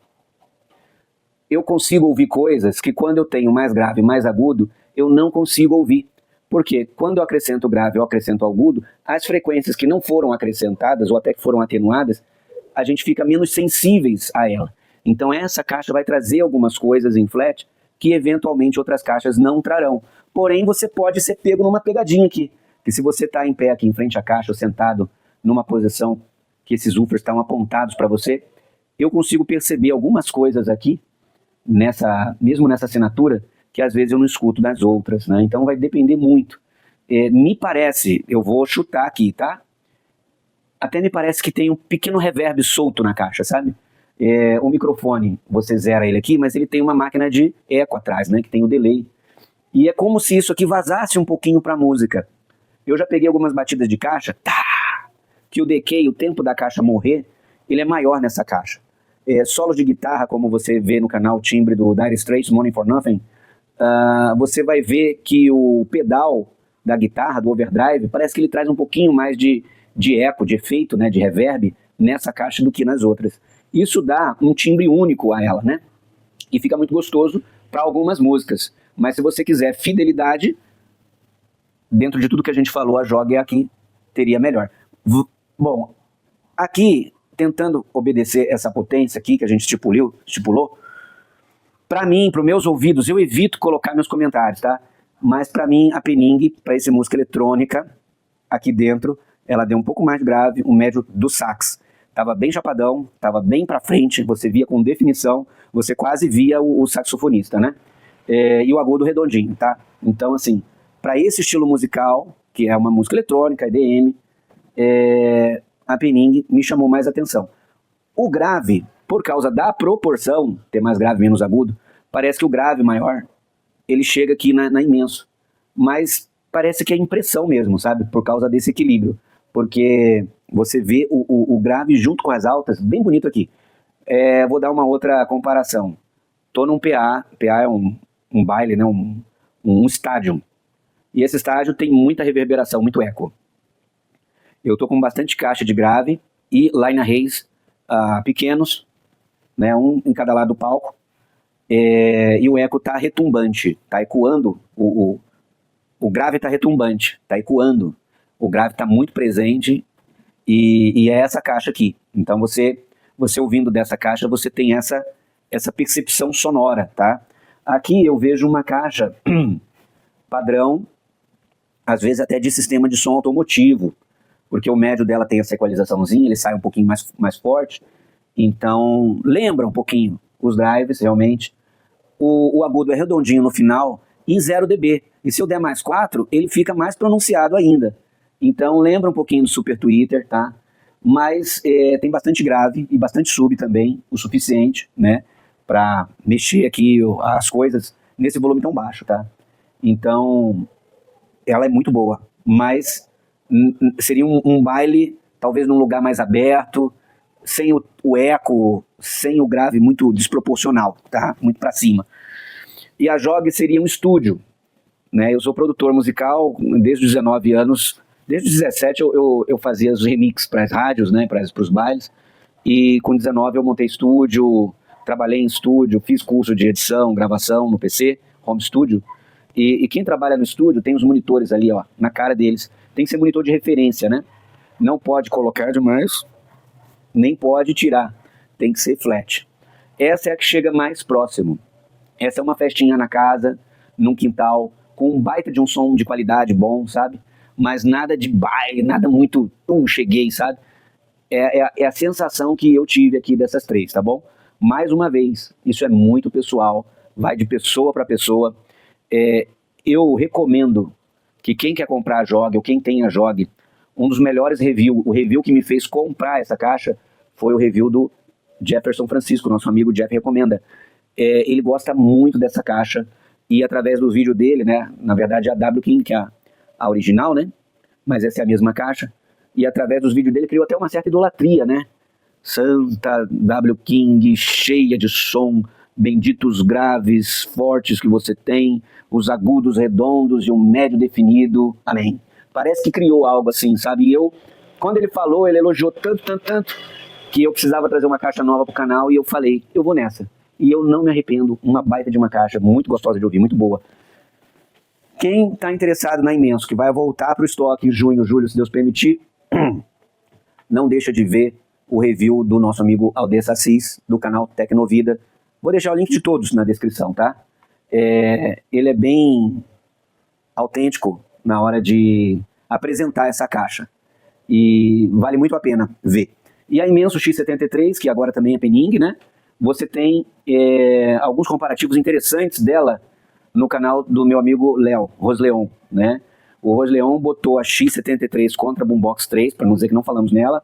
eu consigo ouvir coisas que quando eu tenho mais grave e mais agudo, eu não consigo ouvir. Porque quando eu acrescento grave ou acrescento agudo, as frequências que não foram acrescentadas ou até que foram atenuadas, a gente fica menos sensíveis a ela. Então essa caixa vai trazer algumas coisas em flat que eventualmente outras caixas não trarão. Porém, você pode ser pego numa pegadinha aqui, que se você está em pé aqui em frente à caixa ou sentado numa posição que esses woofers estão apontados para você, eu consigo perceber algumas coisas aqui, mesmo nessa assinatura, que às vezes eu não escuto das outras, né? Então vai depender muito. Me parece, eu vou chutar aqui, tá? Até me parece que tem um pequeno reverb solto na caixa, sabe? O microfone, você zera ele aqui, mas ele tem uma máquina de eco atrás, né? Que tem o delay. E é como se isso aqui vazasse um pouquinho para a música. Eu já peguei algumas batidas de caixa, que o decay, o tempo da caixa morrer, ele é maior nessa caixa. Solos de guitarra, como você vê no canal Timbre do Dire Straits, Money for Nothing, você vai ver que o pedal da guitarra, do overdrive, parece que ele traz um pouquinho mais de eco, de efeito, né, de reverb nessa caixa do que nas outras. Isso dá um timbre único a ela, né? E fica muito gostoso para algumas músicas. Mas se você quiser fidelidade, dentro de tudo que a gente falou, a JOG aqui teria melhor. Bom, aqui, tentando obedecer essa potência aqui que a gente estipulou, para mim, para os meus ouvidos, eu evito colocar meus comentários, tá? Mas para mim, a Pening, para essa música eletrônica, aqui dentro, ela deu um pouco mais grave, um médio do sax. Tava bem chapadão, tava bem para frente, você via com definição, você quase via o saxofonista, né? E o agudo redondinho, tá? Então, assim, para esse estilo musical, que é uma música eletrônica, EDM, a Pening me chamou mais atenção. O grave, por causa da proporção, ter mais grave, menos agudo, parece que o grave maior, ele chega aqui na imenso. Mas parece que é impressão mesmo, sabe? Por causa desse equilíbrio. Porque você vê o grave junto com as altas, bem bonito aqui. Vou dar uma outra comparação. Tô num PA é um baile, né? um estádio. E esse estádio tem muita reverberação, muito eco. Eu tô com bastante caixa de grave e line arrays pequenos, né? Um em cada lado do palco. E o eco tá retumbante, tá ecoando, o grave tá retumbante, tá ecoando. O grave está muito presente e é essa caixa aqui. Então você ouvindo dessa caixa, você tem essa percepção sonora, tá? Aqui eu vejo uma caixa padrão, às vezes até de sistema de som automotivo, porque o médio dela tem essa equalizaçãozinha, ele sai um pouquinho mais forte, então lembra um pouquinho os drives, realmente. O agudo é redondinho no final, em 0 dB, e se eu der mais 4, ele fica mais pronunciado ainda. Então lembra um pouquinho do Super Tweeter, tá? Mas tem bastante grave e bastante sub também, o suficiente, né? Para mexer aqui as coisas nesse volume tão baixo, tá? Então, ela é muito boa, mas seria um baile, talvez num lugar mais aberto, sem o eco, sem o grave muito desproporcional, tá? Muito para cima. E a JOG seria um estúdio, né? Eu sou produtor musical desde os 19 anos. Desde os 17 eu fazia os remixes para as rádios, né, para os bailes, e com 19 eu montei estúdio, trabalhei em estúdio, fiz curso de edição, gravação no PC, home studio, e quem trabalha no estúdio tem os monitores ali, ó, na cara deles, tem que ser monitor de referência, né, não pode colocar demais, nem pode tirar, tem que ser flat. Essa é a que chega mais próximo, essa é uma festinha na casa, num quintal, com um baita de um som de qualidade bom, sabe? Mas nada de baile, nada muito, cheguei, sabe? É a sensação que eu tive aqui dessas três, tá bom? Mais uma vez, isso é muito pessoal, vai de pessoa para pessoa. Eu recomendo que quem quer comprar a JOG, ou quem tem a JOG, um dos melhores reviews, o review que me fez comprar essa caixa, foi o review do Jefferson Francisco, nosso amigo Jeff recomenda. Ele gosta muito dessa caixa, e através do vídeo dele, né, na verdade a W King, que é a original, né? Mas essa é a mesma caixa. E através dos vídeos dele criou até uma certa idolatria, né? Santa W King, cheia de som, benditos graves, fortes que você tem, os agudos redondos e um médio definido. Amém. Parece que criou algo assim, sabe? E quando ele falou, ele elogiou tanto, que eu precisava trazer uma caixa nova pro canal e eu falei, eu vou nessa. E eu não me arrependo, uma baita de uma caixa, muito gostosa de ouvir, muito boa. Quem está interessado na Imenso, que vai voltar para o estoque em junho, julho, se Deus permitir, não deixa de ver o review do nosso amigo Aldez Assis, do canal Tecnovida. Vou deixar o link de todos na descrição, tá? Ele é bem autêntico na hora de apresentar essa caixa. E vale muito a pena ver. E a Imenso X73, que agora também é Pening, né? Você tem alguns comparativos interessantes dela no canal do meu amigo Léo, Rosleon, né? O Rosleon botou a X73 contra a Boombox 3, para não dizer que não falamos nela,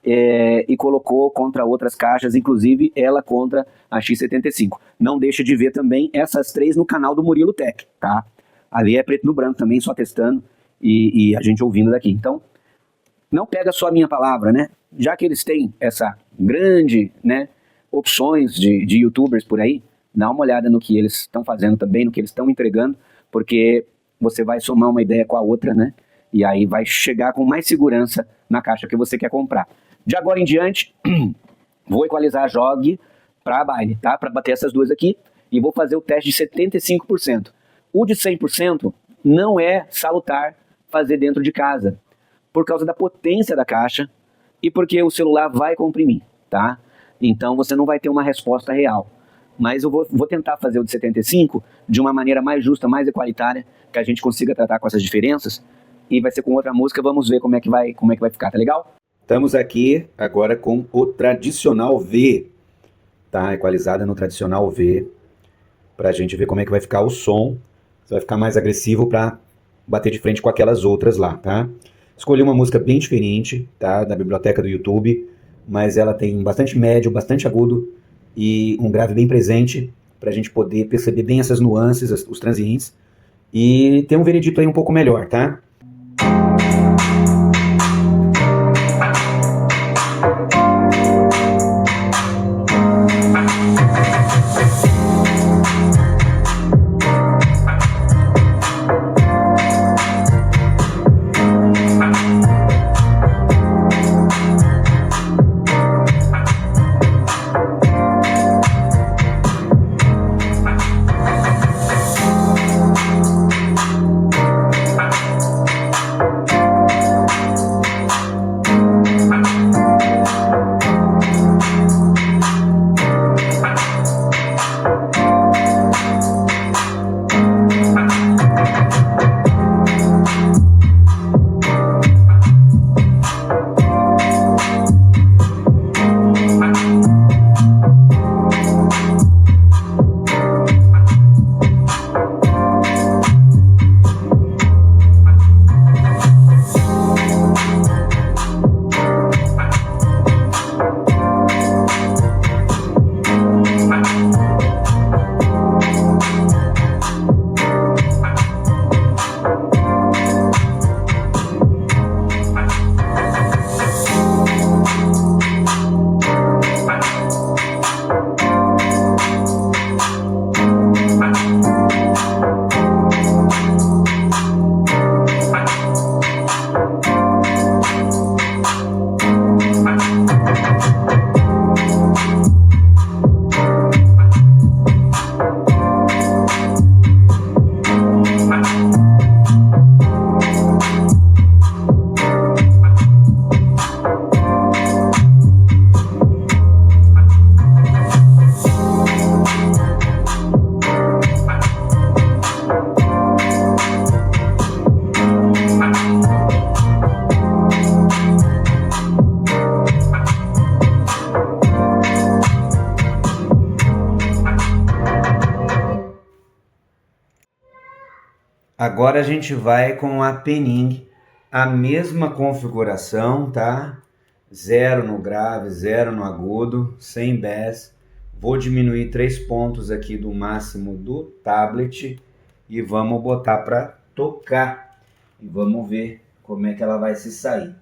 e colocou contra outras caixas, inclusive ela contra a X75. Não deixa de ver também essas três no canal do Murilo Tech, tá? Ali é preto no branco também, só testando e a gente ouvindo daqui. Então, não pega só a minha palavra, né? Já que eles têm essa grande, né, opções de youtubers por aí, dá uma olhada no que eles estão fazendo também, no que eles estão entregando, porque você vai somar uma ideia com a outra, né? E aí vai chegar com mais segurança na caixa que você quer comprar. De agora em diante, vou equalizar a JOG para baile, tá? Para bater essas duas aqui, e vou fazer o teste de 75%. O de 100% não é salutar fazer dentro de casa, por causa da potência da caixa e porque o celular vai comprimir, tá? Então você não vai ter uma resposta real. Mas eu vou tentar fazer o de 75 de uma maneira mais justa, mais equalitária, que a gente consiga tratar com essas diferenças, e vai ser com outra música, vamos ver como é que vai ficar, tá legal? Estamos aqui agora com o tradicional V, tá? Equalizada no tradicional V, pra gente ver como é que vai ficar o som. Você vai ficar mais agressivo pra bater de frente com aquelas outras lá, tá? Escolhi uma música bem diferente, tá? Da biblioteca do YouTube, mas ela tem bastante médio, bastante agudo e um grave bem presente pra gente poder perceber bem essas nuances, os transientes, e ter um veredito aí um pouco melhor, tá? Agora a gente vai com a Pening, a mesma configuração, tá? 0 no grave, 0 no agudo, sem bass. Vou diminuir 3 pontos aqui do máximo do tablet e vamos botar para tocar. E vamos ver como é que ela vai se sair.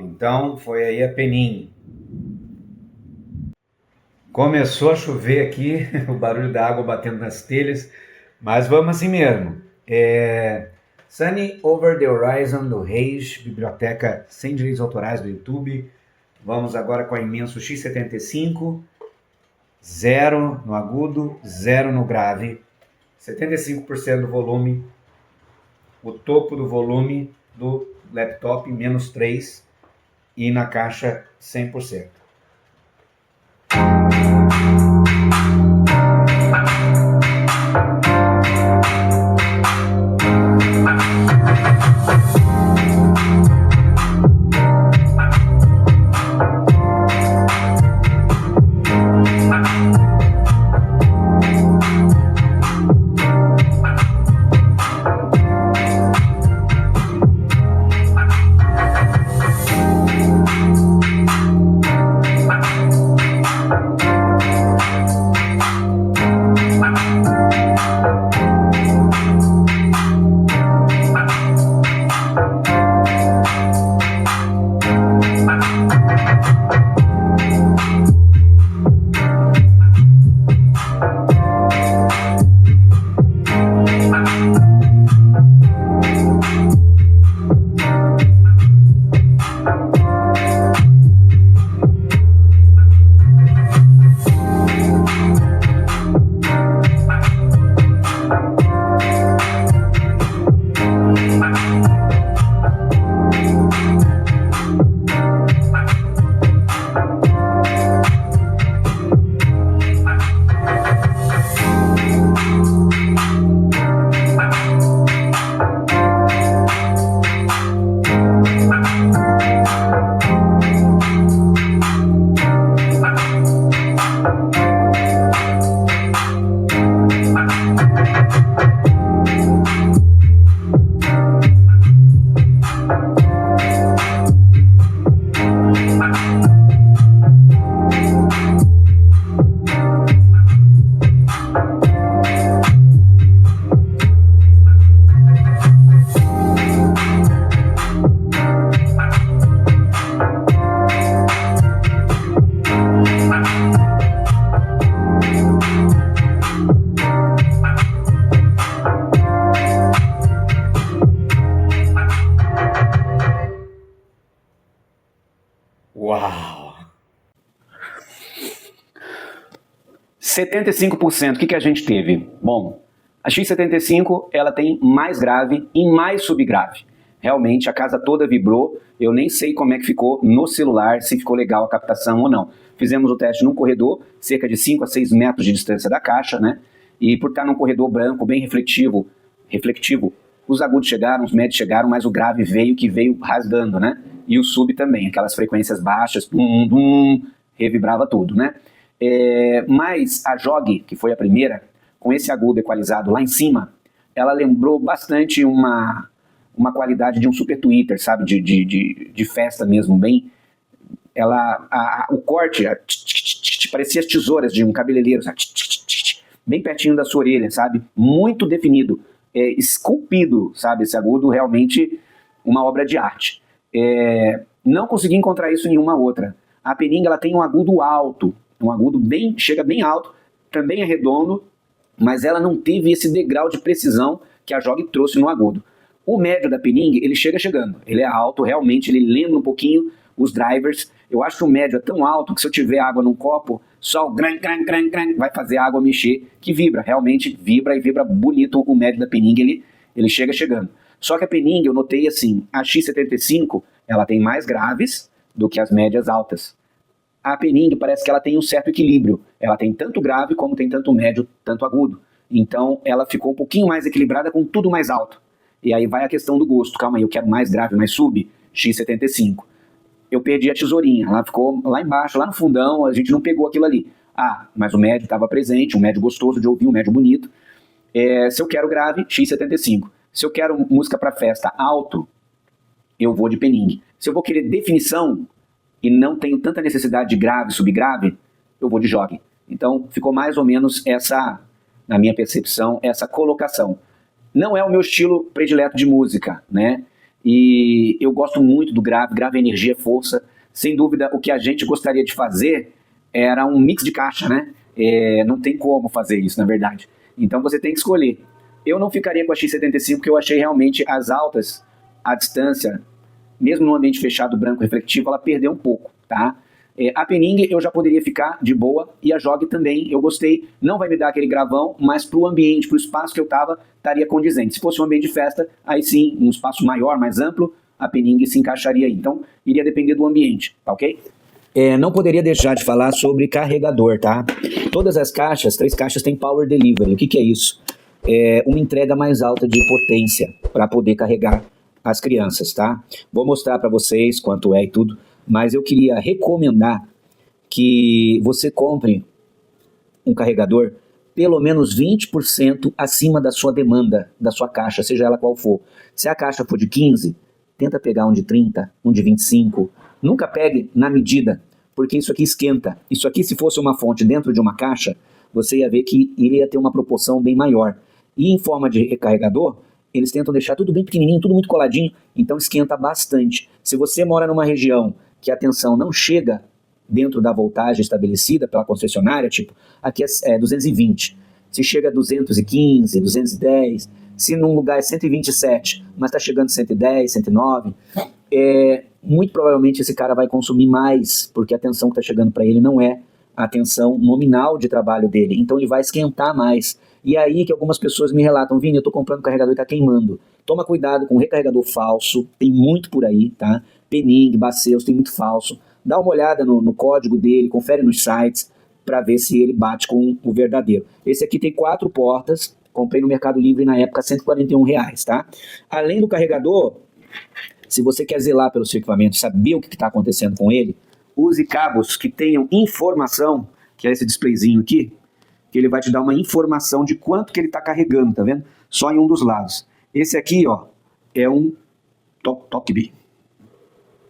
Laptop. Então foi aí a Penin. Começou a chover aqui, o barulho da água batendo nas telhas, mas vamos assim mesmo. Sunny Over the Horizon do Reis, biblioteca sem direitos autorais do YouTube. Vamos agora com a Imenso X75, 0 no agudo, 0 no grave, 75% do volume, o topo do volume do laptop menos 3 e na caixa 100%. Uau! 75%, o que a gente teve? Bom, a X75 ela tem mais grave e mais subgrave. Realmente a casa toda vibrou, eu nem sei como é que ficou no celular, se ficou legal a captação ou não. Fizemos o teste num corredor, cerca de 5 a 6 metros de distância da caixa, né? E por estar num corredor branco, bem refletivo, os agudos chegaram, os médios chegaram, mas o grave veio rasgando, né? E o sub também, aquelas frequências baixas, revibrava tudo, né? Mas a JOG, que foi a primeira, com esse agudo equalizado lá em cima, ela lembrou bastante uma qualidade de um super tweeter, sabe? De festa mesmo, bem... o corte parecia as tesouras de um cabeleireiro, sabe? Bem pertinho da sua orelha, sabe? Muito definido, esculpido, sabe? Esse agudo realmente uma obra de arte. Não consegui encontrar isso em nenhuma outra. A Pening ela tem um agudo alto, chega bem alto, também é redondo, mas ela não teve esse degrau de precisão que a JOG trouxe no agudo. O médio da Pening, ele chegando, ele é alto, realmente, ele lembra um pouquinho os drivers. Eu acho que o médio é tão alto que se eu tiver água num copo, só o gran, vai fazer a água mexer, que vibra, realmente vibra e vibra bonito o médio da Pening, ele chegando. Só que a Pening, eu notei assim, a X75, ela tem mais graves do que as médias altas. A Pening parece que ela tem um certo equilíbrio, ela tem tanto grave como tem tanto médio, tanto agudo. Então ela ficou um pouquinho mais equilibrada com tudo mais alto. E aí vai a questão do gosto, calma aí, eu quero mais grave, mais sub, X75. Eu perdi a tesourinha, ela ficou lá embaixo, lá no fundão, a gente não pegou aquilo ali. Mas o médio estava presente, um médio gostoso de ouvir, um médio bonito. Se eu quero grave, X75. Se eu quero música para festa alto, eu vou de Pening. Se eu vou querer definição e não tenho tanta necessidade de grave, subgrave, eu vou de JOG. Então ficou mais ou menos essa, na minha percepção, essa colocação. Não é o meu estilo predileto de música, né? E eu gosto muito do grave, grave é energia, força. Sem dúvida, o que a gente gostaria de fazer era um mix de caixa, né? Não tem como fazer isso, na verdade. Então você tem que escolher. Eu não ficaria com a X75 porque eu achei realmente as altas, a distância, mesmo no ambiente fechado, branco refletivo, ela perdeu um pouco, tá? A Pening eu já poderia ficar de boa e a Jog também, eu gostei. Não vai me dar aquele gravão, mas pro ambiente, pro espaço que eu tava, estaria condizente. Se fosse um ambiente de festa, aí sim, um espaço maior, mais amplo, a Pening se encaixaria aí. Então, iria depender do ambiente, tá ok? Não poderia deixar de falar sobre carregador, tá? Todas as caixas, 3 caixas têm Power Delivery. O que é isso? É uma entrega mais alta de potência para poder carregar as crianças, tá? Vou mostrar para vocês quanto é e tudo, mas eu queria recomendar que você compre um carregador pelo menos 20% acima da sua demanda, da sua caixa, seja ela qual for. Se a caixa for de 15, tenta pegar um de 30, um de 25. Nunca pegue na medida, porque isso aqui esquenta. Isso aqui, se fosse uma fonte dentro de uma caixa, você ia ver que iria ter uma proporção bem maior. E em forma de recarregador, eles tentam deixar tudo bem pequenininho, tudo muito coladinho, então esquenta bastante. Se você mora numa região que a tensão não chega dentro da voltagem estabelecida pela concessionária, tipo, aqui é 220, se chega a 215, 210, se num lugar é 127, mas está chegando 110, 109, muito provavelmente esse cara vai consumir mais, porque a tensão que está chegando para ele não é a tensão nominal de trabalho dele, então ele vai esquentar mais. E aí que algumas pessoas me relatam, Vini, eu tô comprando carregador e tá queimando. Toma cuidado com recarregador falso, tem muito por aí, tá? Pening, Baseus, tem muito falso. Dá uma olhada no código dele, confere nos sites, para ver se ele bate com o verdadeiro. Esse aqui tem 4 portas, comprei no Mercado Livre na época R$141, tá? Além do carregador, se você quer zelar pelo seu equipamento, saber o que está acontecendo com ele, use cabos que tenham informação, que é esse displayzinho aqui, que ele vai te dar uma informação de quanto que ele está carregando, tá vendo? Só em um dos lados. Esse aqui, ó, é um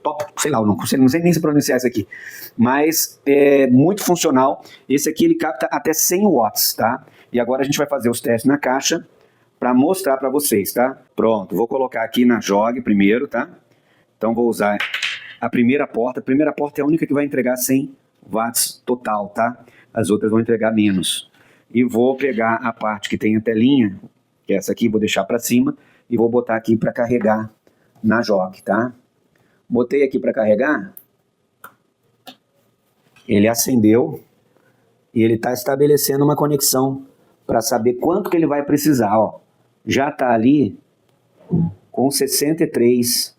Top, sei lá, eu não sei nem se pronunciar isso aqui, mas é muito funcional. Esse aqui ele capta até 100 watts, tá? E agora a gente vai fazer os testes na caixa para mostrar para vocês, tá? Pronto, vou colocar aqui na Jog primeiro, tá? Então vou usar a primeira porta. A primeira porta é a única que vai entregar 100 watts total, tá? As outras vão entregar menos. E vou pegar a parte que tem a telinha, que é essa aqui, vou deixar para cima, e vou botar aqui para carregar na Jog, tá? Botei aqui para carregar, ele acendeu, e ele está estabelecendo uma conexão para saber quanto que ele vai precisar, ó. Já está ali com 63,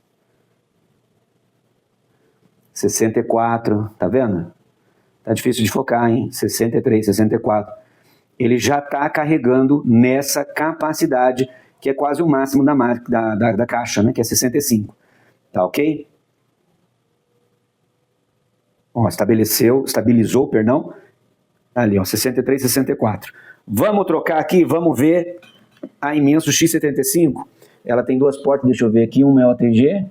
64, tá vendo? Tá difícil de focar, hein? 63, 64. Ele já está carregando nessa capacidade, que é quase o máximo da caixa, né? Que é 65. Tá ok? Ó, estabilizou, perdão. Ali, ó, 63, 64. Vamos trocar aqui, vamos ver a Imenso X75. Ela tem 2 portas, deixa eu ver aqui, uma é OTG.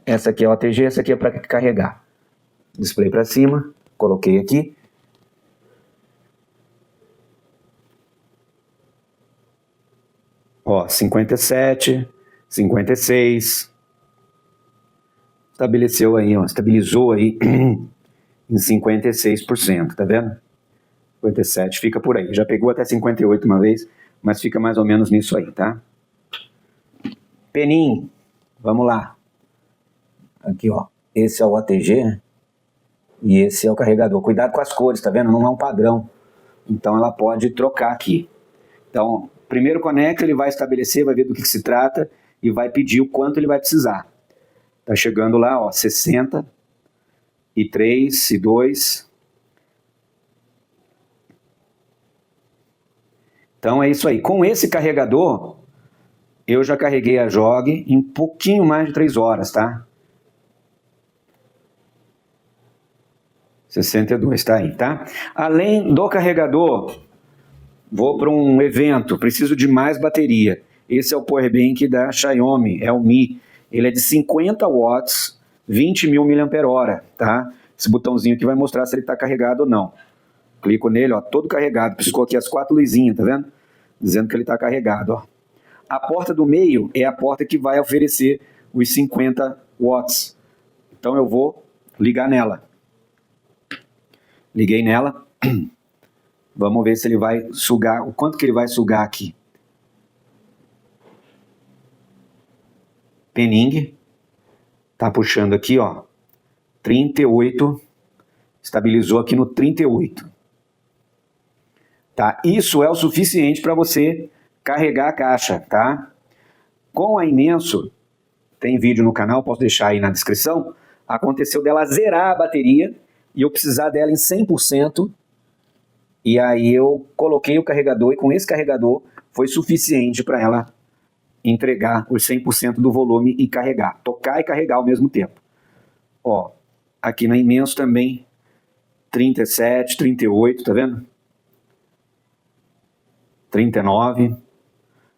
Essa aqui é OTG, essa aqui é para carregar. Display para cima, coloquei aqui. Ó, 57, 56. Estabeleceu aí, ó, estabilizou aí em 56%, tá vendo? 57, fica por aí. Já pegou até 58 uma vez, mas fica mais ou menos nisso aí, tá? Pening, vamos lá. Aqui, ó, esse é o ATG e esse é o carregador. Cuidado com as cores, tá vendo? Não é um padrão. Então ela pode trocar aqui. Então, primeiro conecta, ele vai estabelecer, vai ver do que se trata e vai pedir o quanto ele vai precisar. Tá chegando lá, ó, 60 e 3 e 2. Então é isso aí. Com esse carregador, eu já carreguei a Jog em pouquinho mais de 3 horas, tá? 62, tá aí, tá? Além do carregador, vou para um evento, preciso de mais bateria. Esse é o Powerbank da Xiaomi, é o Mi. Ele é de 50 watts, 20.000 mAh, tá? Esse botãozinho aqui vai mostrar se ele está carregado ou não. Clico nele, ó, todo carregado. Piscou aqui as 4 luzinhas, tá vendo? Dizendo que ele está carregado, ó. A porta do meio é a porta que vai oferecer os 50 watts. Então eu vou ligar nela. Liguei nela. Vamos ver se ele vai sugar, o quanto que ele vai sugar aqui. Penning. Tá puxando aqui, ó. 38. Estabilizou aqui no 38. Tá? Isso é o suficiente para você carregar a caixa, tá? Com a Imenso, tem vídeo no canal, posso deixar aí na descrição, aconteceu dela zerar a bateria e eu precisar dela em 100%, e aí eu coloquei o carregador, e com esse carregador foi suficiente para ela entregar os 100% do volume e carregar, tocar e carregar ao mesmo tempo. Ó, aqui na Imenso também, 37, 38, tá vendo? 39.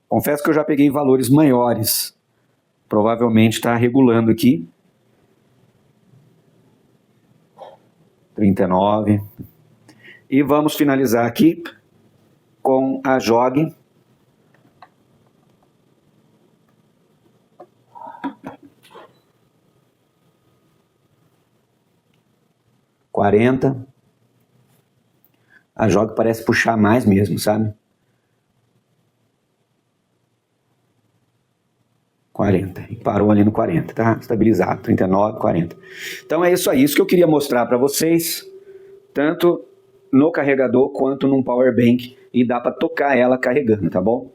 Confesso que eu já peguei valores maiores. Provavelmente está regulando aqui. 39. E vamos finalizar aqui com a jog. A jog parece puxar mais mesmo, sabe? 40. E parou ali no 40, tá? Estabilizado. 39, 40. Então é isso aí. Isso que eu queria mostrar para vocês, tanto no carregador quanto num power bank. E dá para tocar ela carregando, tá bom?